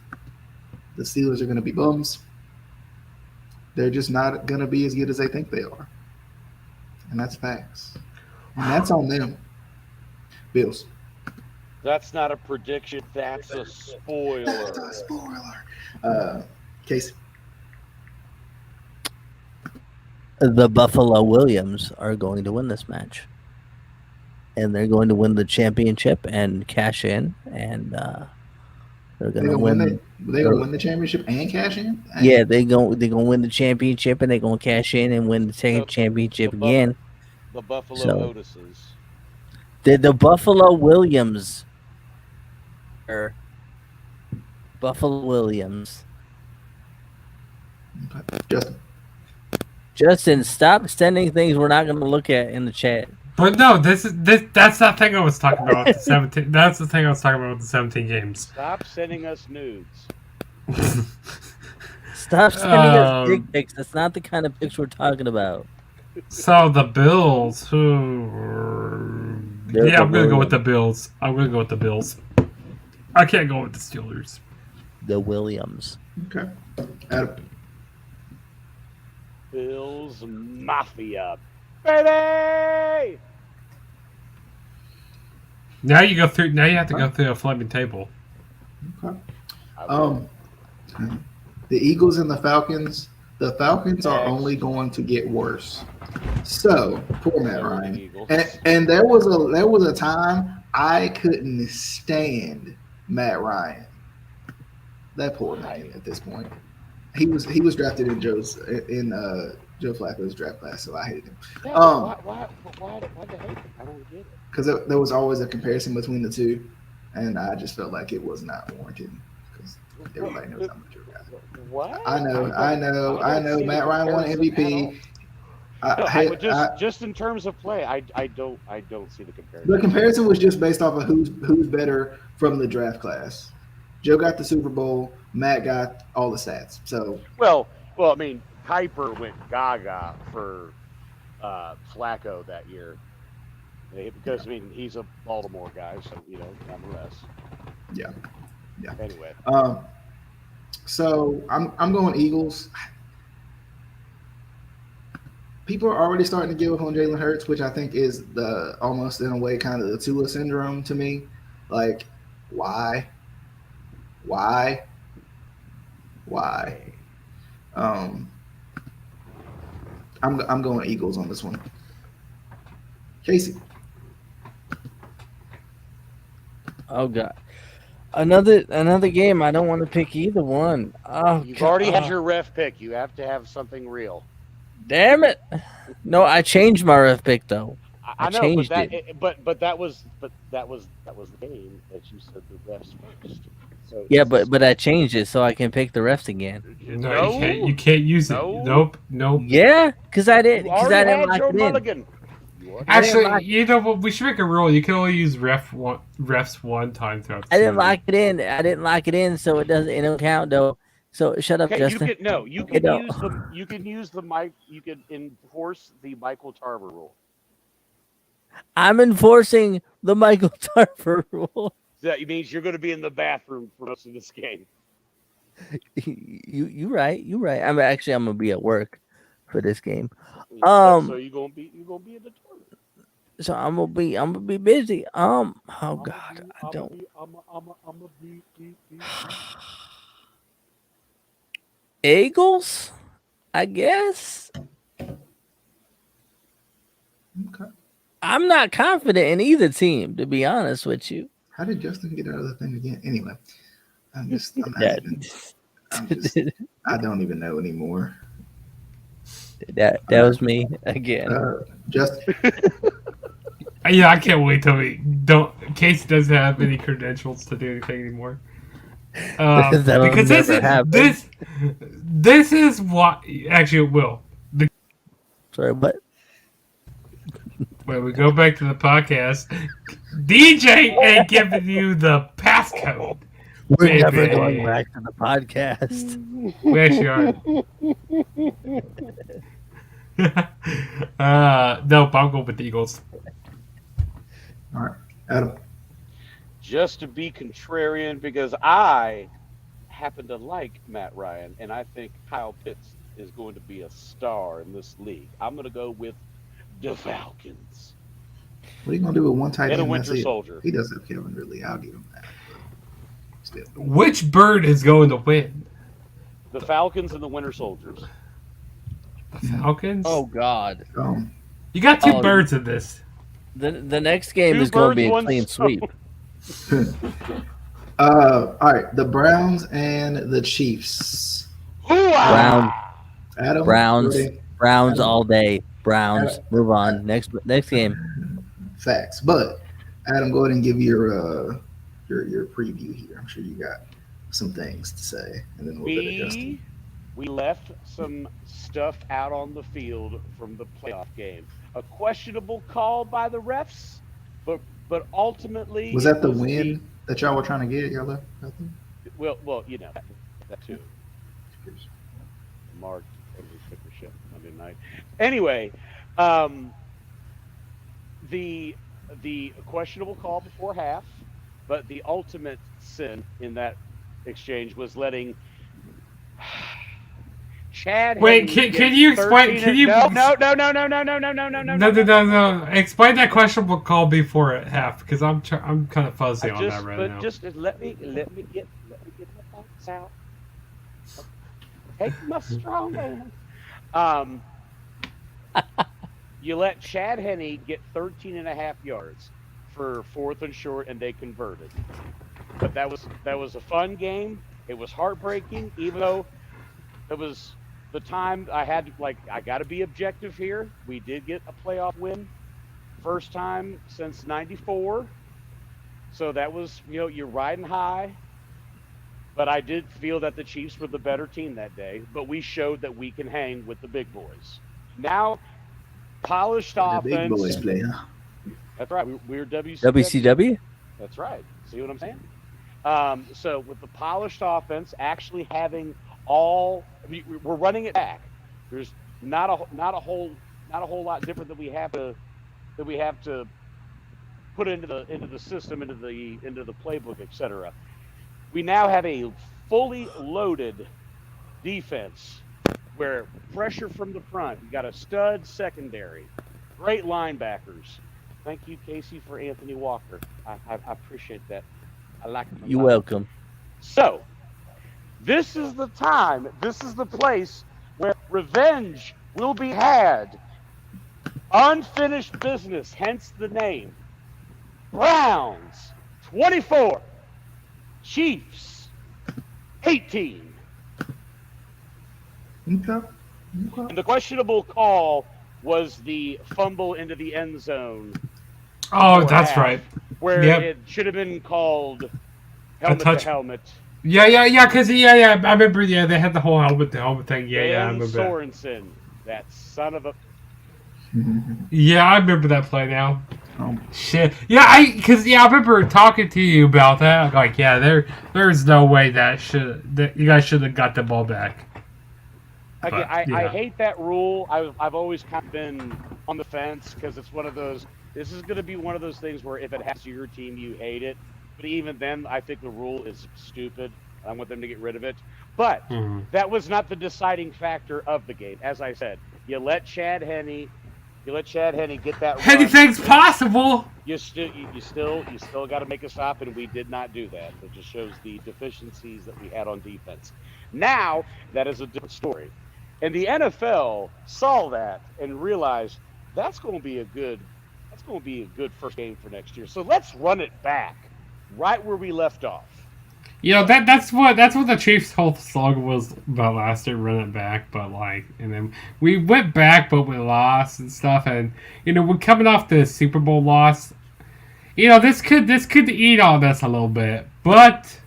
The Steelers are going to be bums. They're just not going to be as good as they think they are. And that's facts. And that's on them. Bills. That's not a prediction. That's a spoiler. That's a spoiler. Casey. The Buffalo Williams are going to win this match. And they're going to win the championship and cash in. And they're going to win. They're going to win the championship and cash in? Yeah, they're going to win the championship and they're going to cash in and win the championship again. The Buffalo Otises. The Buffalo Williams. Buffalo Williams. Okay. Justin, stop sending things we're not going to look at in the chat. But no, that's the thing I was talking about with the 17. That's the thing I was talking about with the 17 games. Stop sending us nudes. Stop sending us dick pics. That's not the kind of pics we're talking about. So the Bills, I'm gonna go with the Bills. I can't go with the Steelers. The Williams. Okay. Adam. Bills Mafia, baby. Now you have to go through a flipping table. Okay. The Eagles and the Falcons. The Falcons are only going to get worse. So poor Matt Ryan. And there was a time I couldn't stand Matt Ryan. That poor man at this point. He was drafted in Joe Flacco's draft class, so I hated him. Yeah, why the hate him? I don't get it. Because there was always a comparison between the two, and I just felt like it was not warranted because everybody knows I'm a Joe guy. What? I know. Matt Ryan won MVP. Just in terms of play, I don't see the comparison. The comparison was just based off of who's better from the draft class. Joe got the Super Bowl. Matt got all the stats. So well, I mean, Kuiper went gaga for Flacco that year because I mean he's a Baltimore guy, so nonetheless. Yeah. Anyway. So I'm going Eagles. People are already starting to give up on Jalen Hurts, which I think is the almost in a way kind of the Tua syndrome to me. Like, why? I'm going Eagles on this one. Casey. Oh God. Another game. I don't want to pick either one. Oh, You've already had your ref pick. You have to have something real. Damn it! No, I changed my ref pick though. I know, changed but that was the game that you said the refs first. So yeah, but I changed it so I can pick the refs again. No, you can't use it. Nope. Yeah, because I didn't lock Joe it in. Mulligan. Actually, you know what? We should make a rule. You can only use refs one time throughout the I didn't season. lock it in, so it don't count though. So shut up, Okay, Justin. you can use the mic. You can enforce the Michael Tarver rule. I'm enforcing the Michael Tarver rule. That means you're going to be in the bathroom for most of this game. You right. I'm gonna be at work for this game. So you're gonna be in the toilet. So I'm gonna be busy. Oh God, I don't. Eagles, I guess. Okay. I'm not confident in either team, to be honest with you. How did Justin get out of the thing again? Anyway, I don't even know anymore. That was me again. Justin. Yeah, I can't wait till Casey doesn't have any credentials to do anything anymore. Because this is what actually it will. Sorry, but When we go back to the podcast, DJ ain't giving you the passcode. we're Baby. never going back to the podcast. We actually are. Nope, I'm going with the Eagles. All right, Adam. Just to be contrarian, because I happen to like Matt Ryan, and I think Kyle Pitts is going to be a star in this league. I'm going to go with the Falcons. What are you gonna do with one tight And end? a Winter That's it. Soldier. He does have Kevin Ridley. I'll give him that. But still, Which bird is going to win? The Falcons and the Winter Soldiers. The Falcons? Oh God! You got two Oh, birds in this. The next game Two is going to birds, be a one clean stone. sweep. all right. The Browns and the Chiefs. Brown, Adam. Browns, ready? Browns Adam. all day. Browns. Move on. Next game. Facts. But Adam, go ahead and give your preview here. I'm sure you got some things to say, and then we'll go to Justin. We left some stuff out on the field from the playoff game. A questionable call by the refs, but ultimately Was that the it win that y'all were trying to get? Y'all left. well, you know that too. Mark every sticker ship Monday night. Anyway, the questionable call before half, but the ultimate sin in that exchange was letting Chad. Wait, Henne can get you explain? 13 Can you? No. No. Explain that questionable call before at half, because I'm kind of fuzzy on that right now. Just let me get my thoughts out. Take my strong man. You let Chad Henne get 13 and a half yards for 4th and short, and they converted. But that was a fun game. It was heartbreaking, even though it was the time I had I got to be objective here. We did get a playoff win, first time since '94. So that was, you're riding high. But I did feel that the Chiefs were the better team that day. But we showed that we can hang with the big boys. Now, polished The offense. big boys play, huh? That's right. We're WCW. That's right. See what I'm saying? So with the polished offense, actually having we're running it back. There's not a whole lot different that we have to put into the system, into the playbook, etc. We now have a fully loaded defense where pressure from the front. We got a stud secondary, great linebackers. Thank you, Casey, for Anthony Walker. I appreciate that. I like him. You're welcome. So, this is the time, this is the place where revenge will be had. Unfinished business, hence the name. Browns, 24. Chiefs, 18. Okay. And the questionable call was the fumble into the end zone. Oh, before that's half, right. Where Yep. it should have been called helmet touch. to helmet. Yeah, because I remember. Yeah, they had the whole helmet to helmet thing. Yeah, I Dan remember that. Sorensen, that son of a. Yeah, I remember that play now. Oh. Shit. Yeah, I remember talking to you about that. Like, yeah, there's no way that you guys should have got the ball back. I Yeah. hate that rule. I've always kind of been on the fence because it's one of those. This is going to be one of those things where if it happens to your team, you hate it. But even then, I think the rule is stupid. I want them to get rid of it. But that was not the deciding factor of the game. As I said, you let Chad Henne get that run. Anything's possible. You still got to make a stop, and we did not do that. It just shows the deficiencies that we had on defense. Now that is a different story, and the NFL saw that and realized that's going to be a good first game for next year. So let's run it back, right where we left off. That's what the Chiefs' whole slogan was about last year, run it back. But and then we went back, but we lost and stuff. And we're coming off the Super Bowl loss. This could eat on us a little bit, but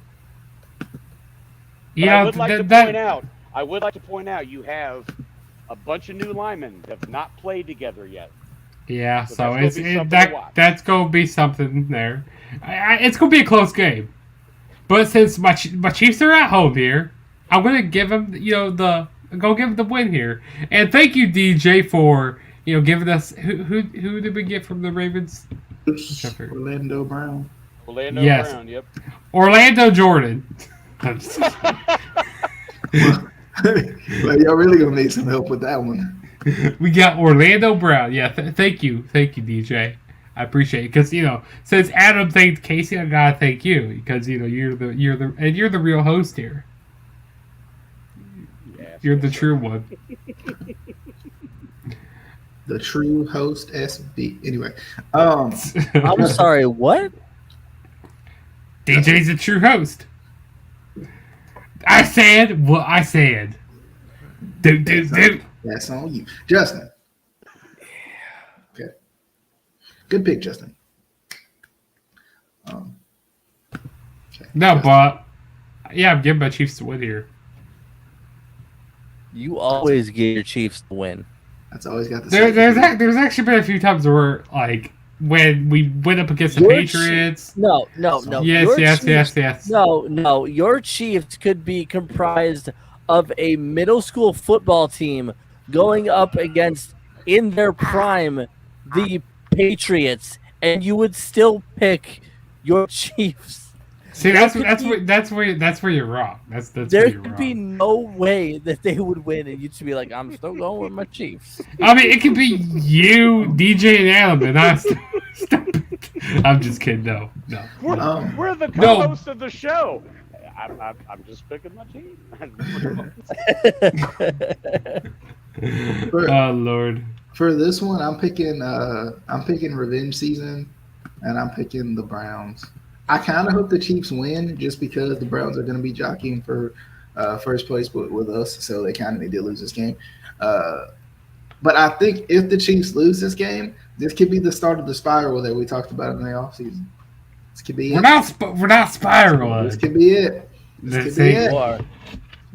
I would like to point out you have a bunch of new linemen have not played together yet. Yeah, so that's that's gonna be something there. It's gonna be a close game, but since my Chiefs are at home here, I'm gonna give them give them the win here. And thank you, DJ, for giving us who did we get from the Ravens? Orlando Brown. Orlando Brown. Yep. Orlando Jordan. Well, y'all really gonna need some help with that one. We got Orlando Brown. Yeah, thank you, DJ. I appreciate it because since Adam thanked Casey, I gotta thank you because you're the real host here. Yes, You're the true one. The true host SB. Anyway, I'm sorry. What? DJ's the true host. I said what I said. Do. That's on you, Justin. Okay, good pick, Justin. Okay. No, Justin. but yeah, I'm giving my Chiefs to win here. You always get your Chiefs to win. That's always got the. There's actually been a few times where when we went up against the Patriots. No. Yes. No. Your Chiefs could be comprised of a middle school football team going up against, in their prime, the Patriots, and you would still pick your Chiefs. See, that's where you're wrong. That's there where you're could wrong. be no way that they would win, and you'd be like, "I'm still going with my Chiefs." I mean, it could be you, DJ, and Adam, and I'm just kidding. No. We're the co-hosts of the show. I'm just picking my team. Oh Lord. For this one, I'm picking revenge season, and I'm picking the Browns. I kind of hope the Chiefs win just because the Browns are going to be jockeying for first place with us, so they kind of need to lose this game. But I think if the Chiefs lose this game, this could be the start of the spiral that we talked about in the offseason. This could be We're not spiraling. This could be it. This could be it. Or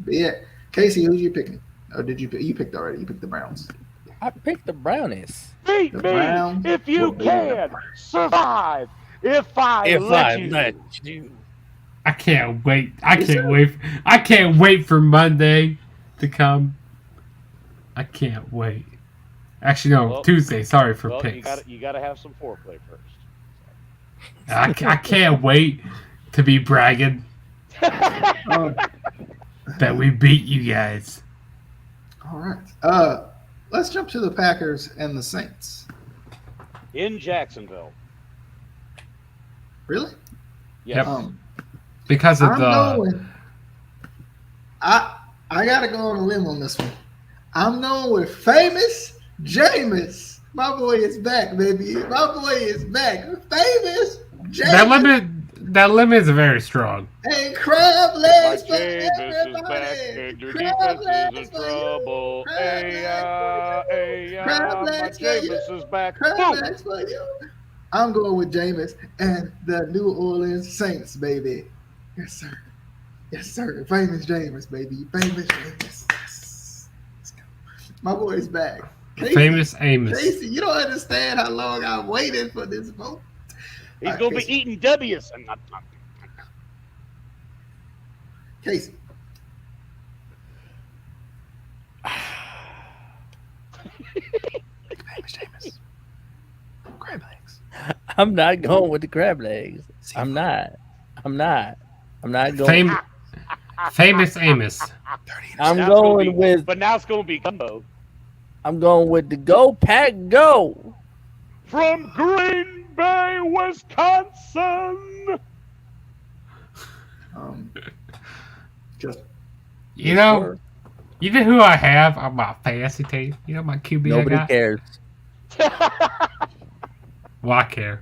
Be it. Casey, who's you picking? Or did you pick? You picked already. You picked the Browns. I picked the Brownies. Beat The me Browns if you will beat the can. Survive if I let you. I can't wait. I can't wait for Monday to come. I can't wait. Actually, no, Well, Tuesday. Sorry for Well, picks. you gotta have some foreplay first. I can't wait to be bragging Oh, that we beat you guys. all right. Let's jump to the Packers and the Saints. In Jacksonville. Really? Yes. Because of I'm going. I gotta go on a limb on this one. I'm going with famous Jameis. My boy is back, baby. My boy is back. Famous Jameis. that limit is very strong. Hey, crab legs My for Jameis is back and your Crab defense legs is in for you. trouble. Crab Hey, Crab my legs for you. Jameis is back. Crab Boom. legs for you. I'm going with Jameis and the New Orleans Saints, baby. Yes, sir. Yes, sir. Famous Jameis, baby. Famous Jameis. Yes. Let's go. My boy's back. Casey, Famous Amos. Casey, you don't understand how long I've waited for this vote. He's All right, gonna be Casey. eating W's and not. Casey. Famous Jameis. Crab legs. I'm not going with the crab legs. I'm not going. Famous Amos. I'm Now it's gonna going be- with. But now it's gonna be gumbo I'm going with the Go Pack Go. from Green Bay, Wisconsin. Just You know who I have on my fantasy team? You know my QB Nobody I got? cares. Well, I care.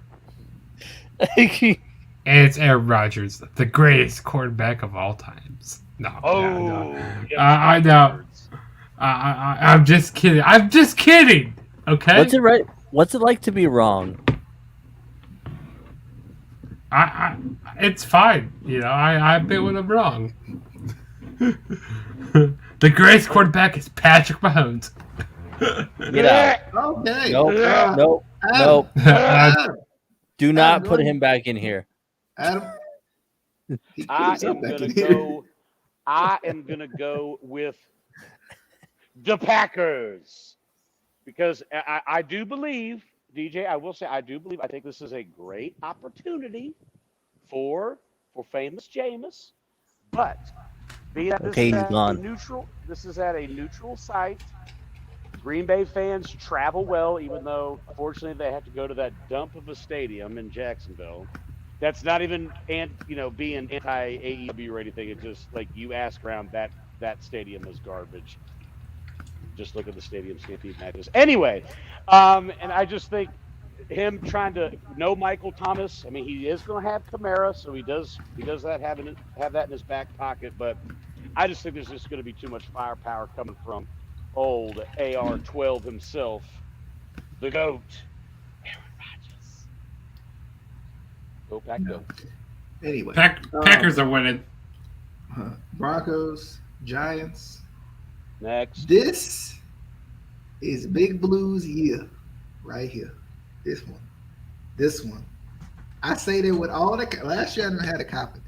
And it's Aaron Rodgers, the greatest quarterback of all times. No. Yeah, I know. I'm just kidding. I'm just kidding. Okay. What's it like to be wrong? It's fine. I admit when I'm wrong. The greatest quarterback is Patrick Mahomes. Get out. Okay. Nope. Nope. Adam, Do not Adam, put him back in here. Adam. He put I himself am back gonna in here. go. I am gonna go with the Packers because I do believe, DJ. I will say I do believe. I think this is a great opportunity for famous Jameis, but being that Okay, he's gone. this is at a neutral site. Green Bay fans travel well, even though unfortunately they have to go to that dump of a stadium in Jacksonville. That's not even being anti AEW or anything. It's just like you ask around that stadium is garbage. Just look at the stadium stampede matches. Anyway, and I just think him trying to know Michael Thomas. I mean, he is going to have Kamara, so he does that have that in his back pocket. But I just think there's just going to be too much firepower coming from old AR-12 himself, the GOAT, Aaron Rodgers. Go Pack, go. Anyway, Packers are winning. Broncos, Giants. Next. This is Big Blue's year, right here. This one. I say that with all the last year I didn't have a confidence.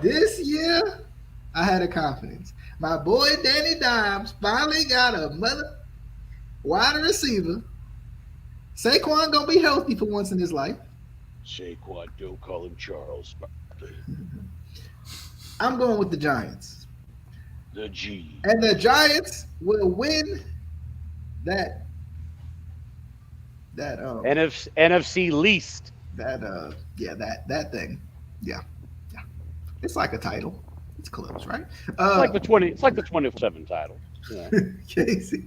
This year I had a confidence. My boy Danny Dimes finally got a mother wide receiver. Saquon gonna be healthy for once in his life. Saquon, don't call him Charles. I'm going with the Giants. The G. And the Giants will win that NFC least. That thing. Yeah. It's like a title. It's close, right? It's like the 27 title. Yeah. Casey.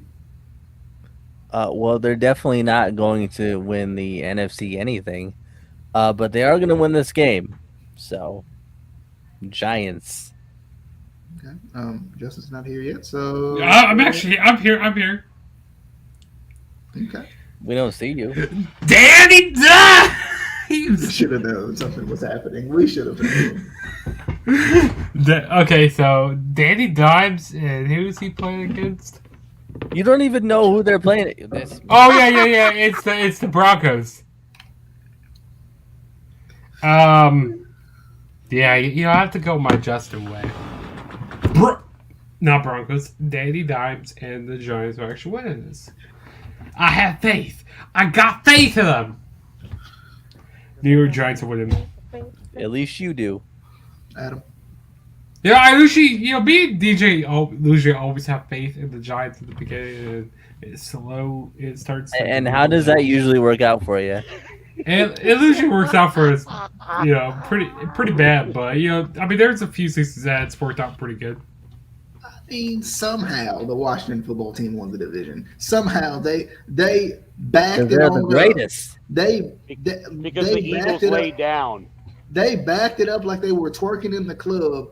Well, they're definitely not going to win the NFC anything, but they are going to win this game. So, Giants. Okay. Justin's not here yet, so I'm here. Okay. We don't see you. Danny Dimes. Should have known something was happening. We should have known. Okay, so Danny Dimes, and who's he playing against? You don't even know who they're playing. Oh yeah. It's the Broncos. Yeah, I have to go my Justin way. Not Broncos. Danny Dimes and the Giants are actually winning this. I have faith. I got faith in them. New York Giants are winning. At least you do. Adam. Yeah, I usually, me and DJ usually always have faith in the Giants at the beginning. And it's slow. It starts. And how does that usually work out for you? And it usually works out for us, pretty bad. But there's a few seasons that it's worked out pretty good. I mean, somehow the Washington football team won the division. Somehow they backed it They're on the greatest. Because the Eagles laid down. They backed it up like they were twerking in the club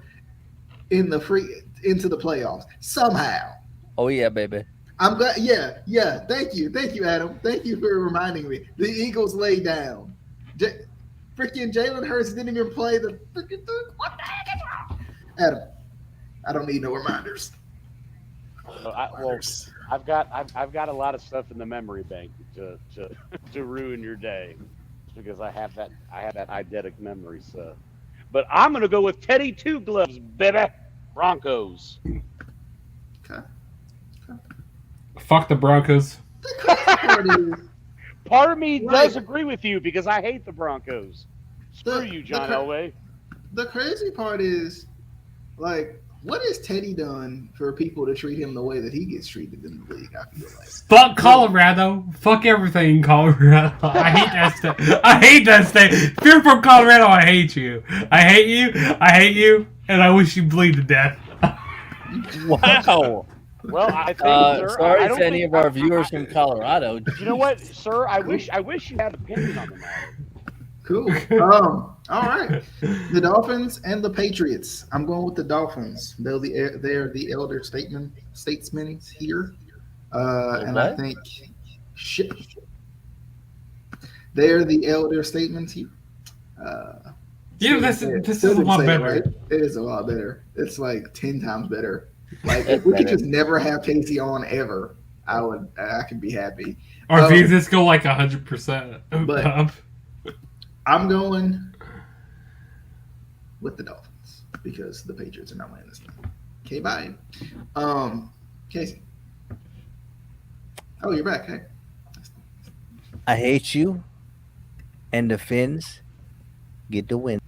into the playoffs. Somehow. Oh yeah, baby. I'm glad. Yeah. Thank you, Adam. Thank you for reminding me. The Eagles laid down. Freaking Jalen Hurts didn't even play the freaking thing. What the heck is wrong? Adam, I don't need no reminders. I've got a lot of stuff in the memory bank to ruin your day, because I have that eidetic memory. So, but I'm gonna go with Teddy Two Gloves, baby. Broncos. Okay. Fuck the Broncos. Part of me does agree with you because I hate the Broncos. Screw you, John Elway. The crazy part is, like, what has Teddy done for people to treat him the way that he gets treated in the league? I feel like. Fuck Colorado. Fuck everything in Colorado. I hate that state. If you're from Colorado, I hate you. I hate you, and I wish you bleed to death. Wow. Well, I think, sir, sorry to any of our viewers from Colorado. You know what, sir? I wish you had an opinion on the matter. Cool. All right. The Dolphins and the Patriots. I'm going with the Dolphins. They're the elder statesmen here, and I think they're the elder statements here. This is a lot better. Right? It is a lot better. It's like 10 times better. Like, if we could just never have Casey on ever, I could be happy. Or if you just go like 100% But- up. I'm going with the Dolphins because the Patriots are not winning this game. Okay, bye. Casey. Oh, you're back. Hey. I hate you, and the Finns get the win.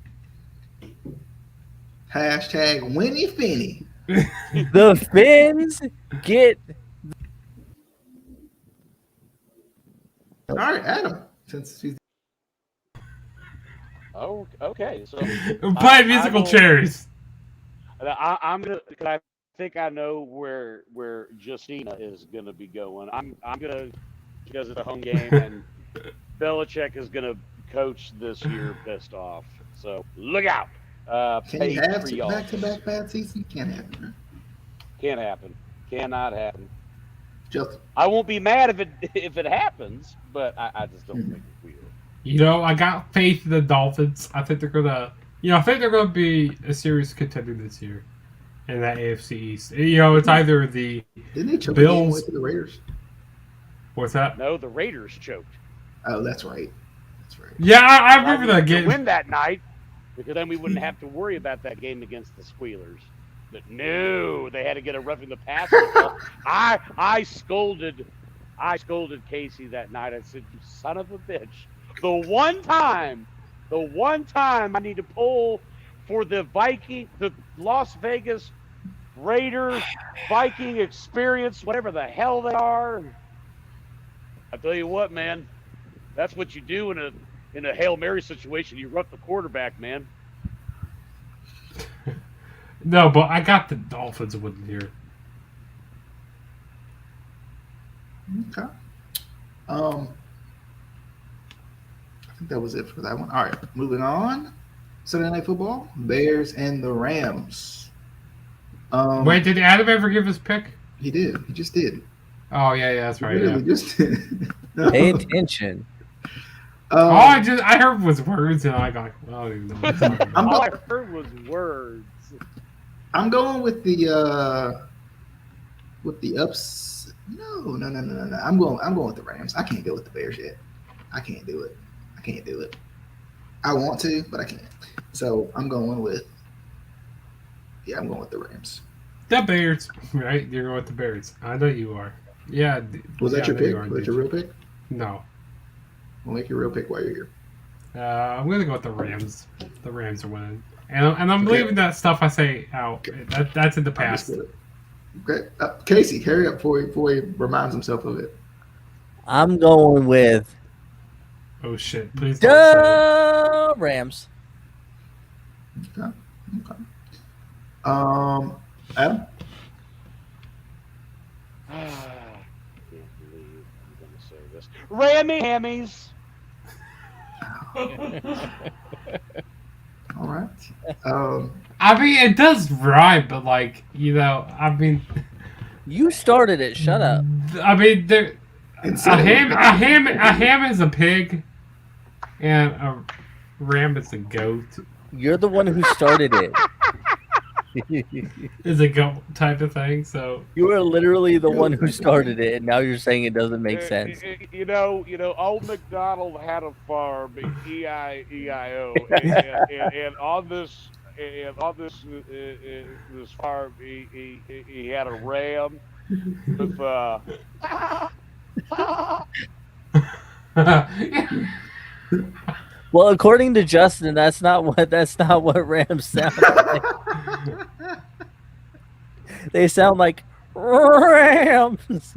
Hashtag Winnie Finney. The Finns get. All right, Adam. Since she's Oh, okay. So Play musical will- chairs. I'm gonna. Cause I think I know where Justina is gonna be going. I'm gonna, because it's a home game and Belichick is gonna coach this year pissed off. So look out. can you have Patriot. back-to-back bad season? Can't happen. Can't happen. Cannot happen. Justin. I won't be mad if it happens, but I just don't think it will. You know, I got faith in the Dolphins. I think they're gonna, be a serious contender this year in that AFC East. You know, it's either the Didn't they choke Bills- the game away to the Raiders? what's that? No, the Raiders choked. Oh, that's right. That's right. Yeah, I remember I that to game. win that night, because then we wouldn't have to worry about that game against the Squealers. But no, they had to get a roughing the passer. I scolded Casey that night. I said, "You son of a bitch! The one time I need to pull for the Las Vegas Raider Viking experience, whatever the hell they are." I tell you what, man, that's what you do in a Hail Mary situation. You rough the quarterback, man. No, but I got the Dolphins winning here. Okay. I think that was it for that one. All right, moving on. Sunday Night Football, Bears and the Rams. Wait, did Adam ever give his pick? He did. He just did. Oh yeah, that's He right. literally Yeah. just did. Pay attention. All I heard was words, and I got like, well, I don't even know what I'm talking about. All I heard was words. I'm going with the ups. No. I'm going with the Rams. I can't go with the Bears yet. I can't do it. I want to, but I can't. So I'm going with the Rams. The Bears, right? You're going with the Bears. I know you are. Yeah. Was that your I know pick? you are, Was that dude. your real pick? No. We'll make your real pick while you're here. I'm gonna go with the Rams. The Rams are winning, and I'm Okay. leaving that stuff I say out. That's in the past. Understood. Okay, Casey, hurry up before he reminds himself of it. I'm going with Oh shit! Please don't say the Rams. Okay. Adam. Can't believe I'm going to say this. Rammy Hammies. All right. I mean, it does rhyme, but You started it. Shut up. I mean, there. And A ham is a pig, and a ram is a goat. You're the one who started it. Is a goat type of thing. So You are literally the one who started it, and now you're saying it doesn't make sense. You know, old MacDonald had a farm, E-I-E-I-O, and on this farm, he had a ram with Well, according to Justin, that's not what Rams sound like. They sound like Rams.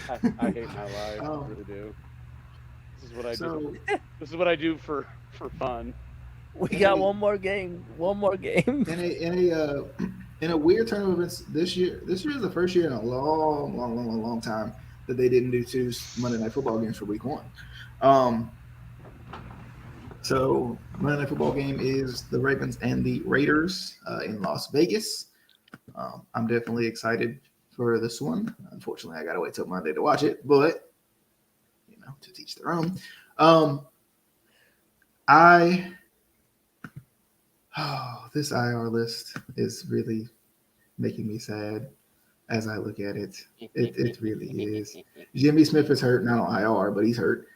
I hate my life. I really do. This is what I do. This is what I do for fun. We got one more game. In a weird turn of events this year is the first year in a long time that they didn't do two Monday Night Football games for week one. So Monday Night Football game is the Ravens and the Raiders in Las Vegas. I'm definitely excited for this one. Unfortunately, I got to wait till Monday to watch it, but to teach their own. I Oh, this IR list is really making me sad as I look at it. It really is. Jimmy Smith is hurt, not on IR, but he's hurt.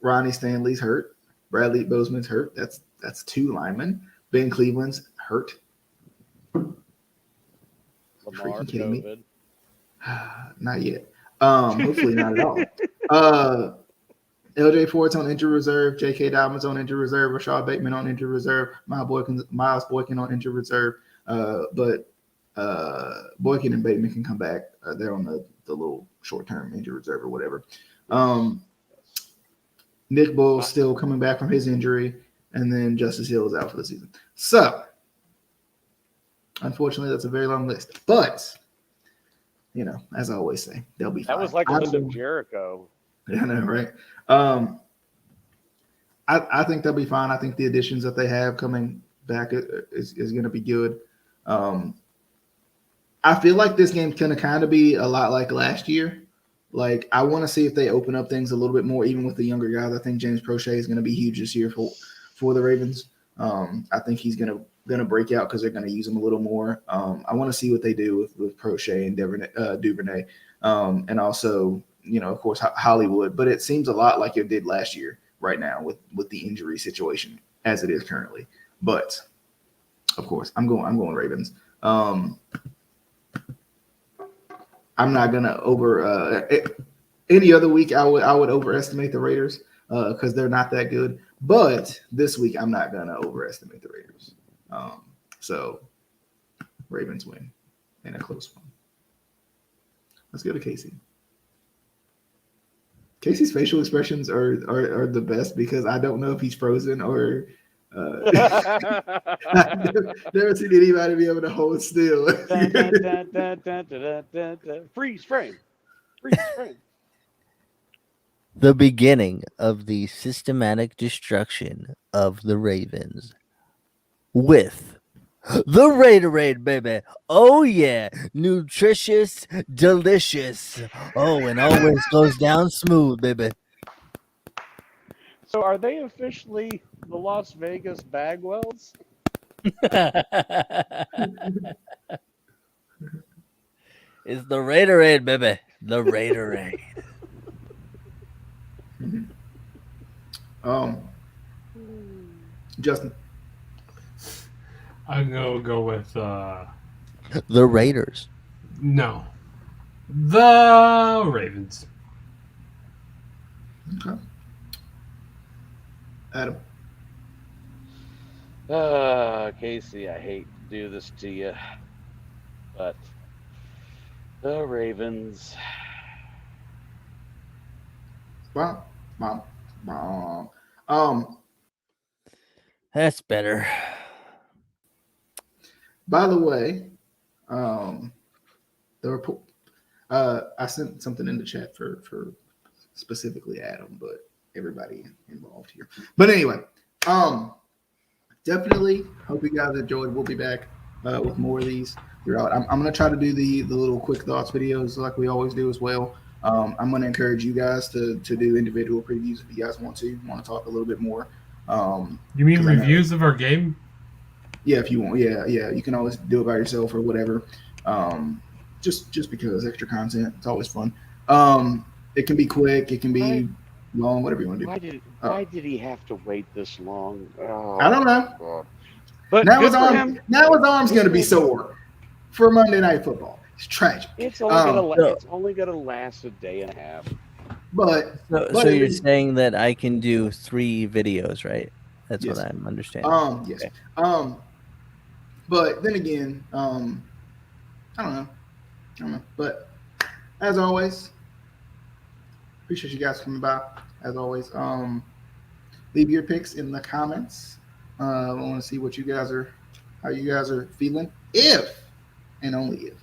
Ronnie Stanley's hurt. Bradley Bozeman's hurt. That's 2 linemen. Ben Cleveland's hurt. Lamar, Freaking kidding me? COVID. Not yet. Hopefully not at all. LJ Ford's on injured reserve. J.K. Dobbins on injured reserve. Rashad Bateman on injured reserve. Miles Boykin on injured reserve. But Boykin and Bateman can come back. They're on the little short-term injured reserve or whatever. Nick Bull's still coming back from his injury, and then Justice Hill is out for the season. So, unfortunately, that's a very long list. But, as I always say, they'll be fine. That was like a list of Jericho. Yeah, I know, right? I think they'll be fine. I think the additions that they have coming back is going to be good. I feel like this game's going to kind of be a lot like last year. Like, I want to see if they open up things a little bit more, even with the younger guys. I think James Prochet is going to be huge this year for the Ravens. I think he's going to break out because they're going to use him a little more. I want to see what they do with Prochet and Duvernay, and also, of course, Hollywood. But it seems a lot like it did last year right now with the injury situation as it is currently. But, of course, I'm going Ravens. I'm not gonna any other week I would overestimate the Raiders because they're not that good. But this week I'm not gonna overestimate the Raiders. So Ravens win in a close one. Let's go to Casey. Casey's facial expressions are the best because I don't know if he's frozen or I've never seen anybody be able to hold still. Freeze frame. Freeze frame. The beginning of the systematic destruction of the Ravens with the Raiderade, baby. Oh, yeah. Nutritious, delicious. Oh, and always goes down smooth, baby. So are they officially the Las Vegas Bagwells? It's the Raiderade, baby. The Raiderade. Justin. I'm gonna go with The Raiders. no, the Ravens. Okay. Adam. Casey, I hate to do this to you, but the Ravens. Bomb. That's better. By the way, the report. I sent something in the chat for specifically Adam, but everybody involved here. But anyway, definitely hope you guys enjoyed. We'll be back with more of these throughout. I'm going to try to do the little quick thoughts videos like we always do as well. I'm going to encourage you guys to do individual previews if you guys want to talk a little bit more. You mean reviews of our game? Yeah, if you want. Yeah. You can always do it by yourself or whatever. Just because extra content, it's always fun. It can be quick. It can be long, whatever you want to do. Why did he have to wait this long? Oh, I don't know. God. But now his arm's going to be sore for Monday Night Football. It's tragic. It's only gonna last a day and a half. But so you're saying that I can do 3 videos, right? That's yes. what I'm understanding. Yes. Okay. But then again, I don't know. But as always, appreciate you guys coming by. As always, leave your picks in the comments. I want to see how you guys are feeling. If and only if,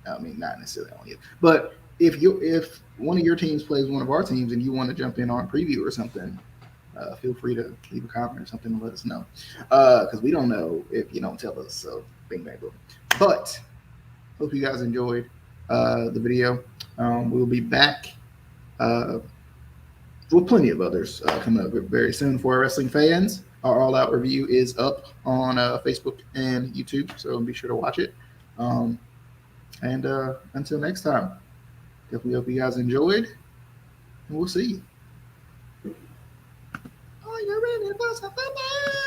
I mean, not necessarily only if, but if one of your teams plays one of our teams and you want to jump in on a preview or something, feel free to leave a comment or something and let us know. Because we don't know if you don't tell us. So bing, bang, boom. But hope you guys enjoyed the video. We'll be back with plenty of others coming up very soon for our wrestling fans. our All Out review is up on Facebook and YouTube, so be sure to watch it. And until next time, definitely hope you guys enjoyed, and we'll see you. Are you ready for some football?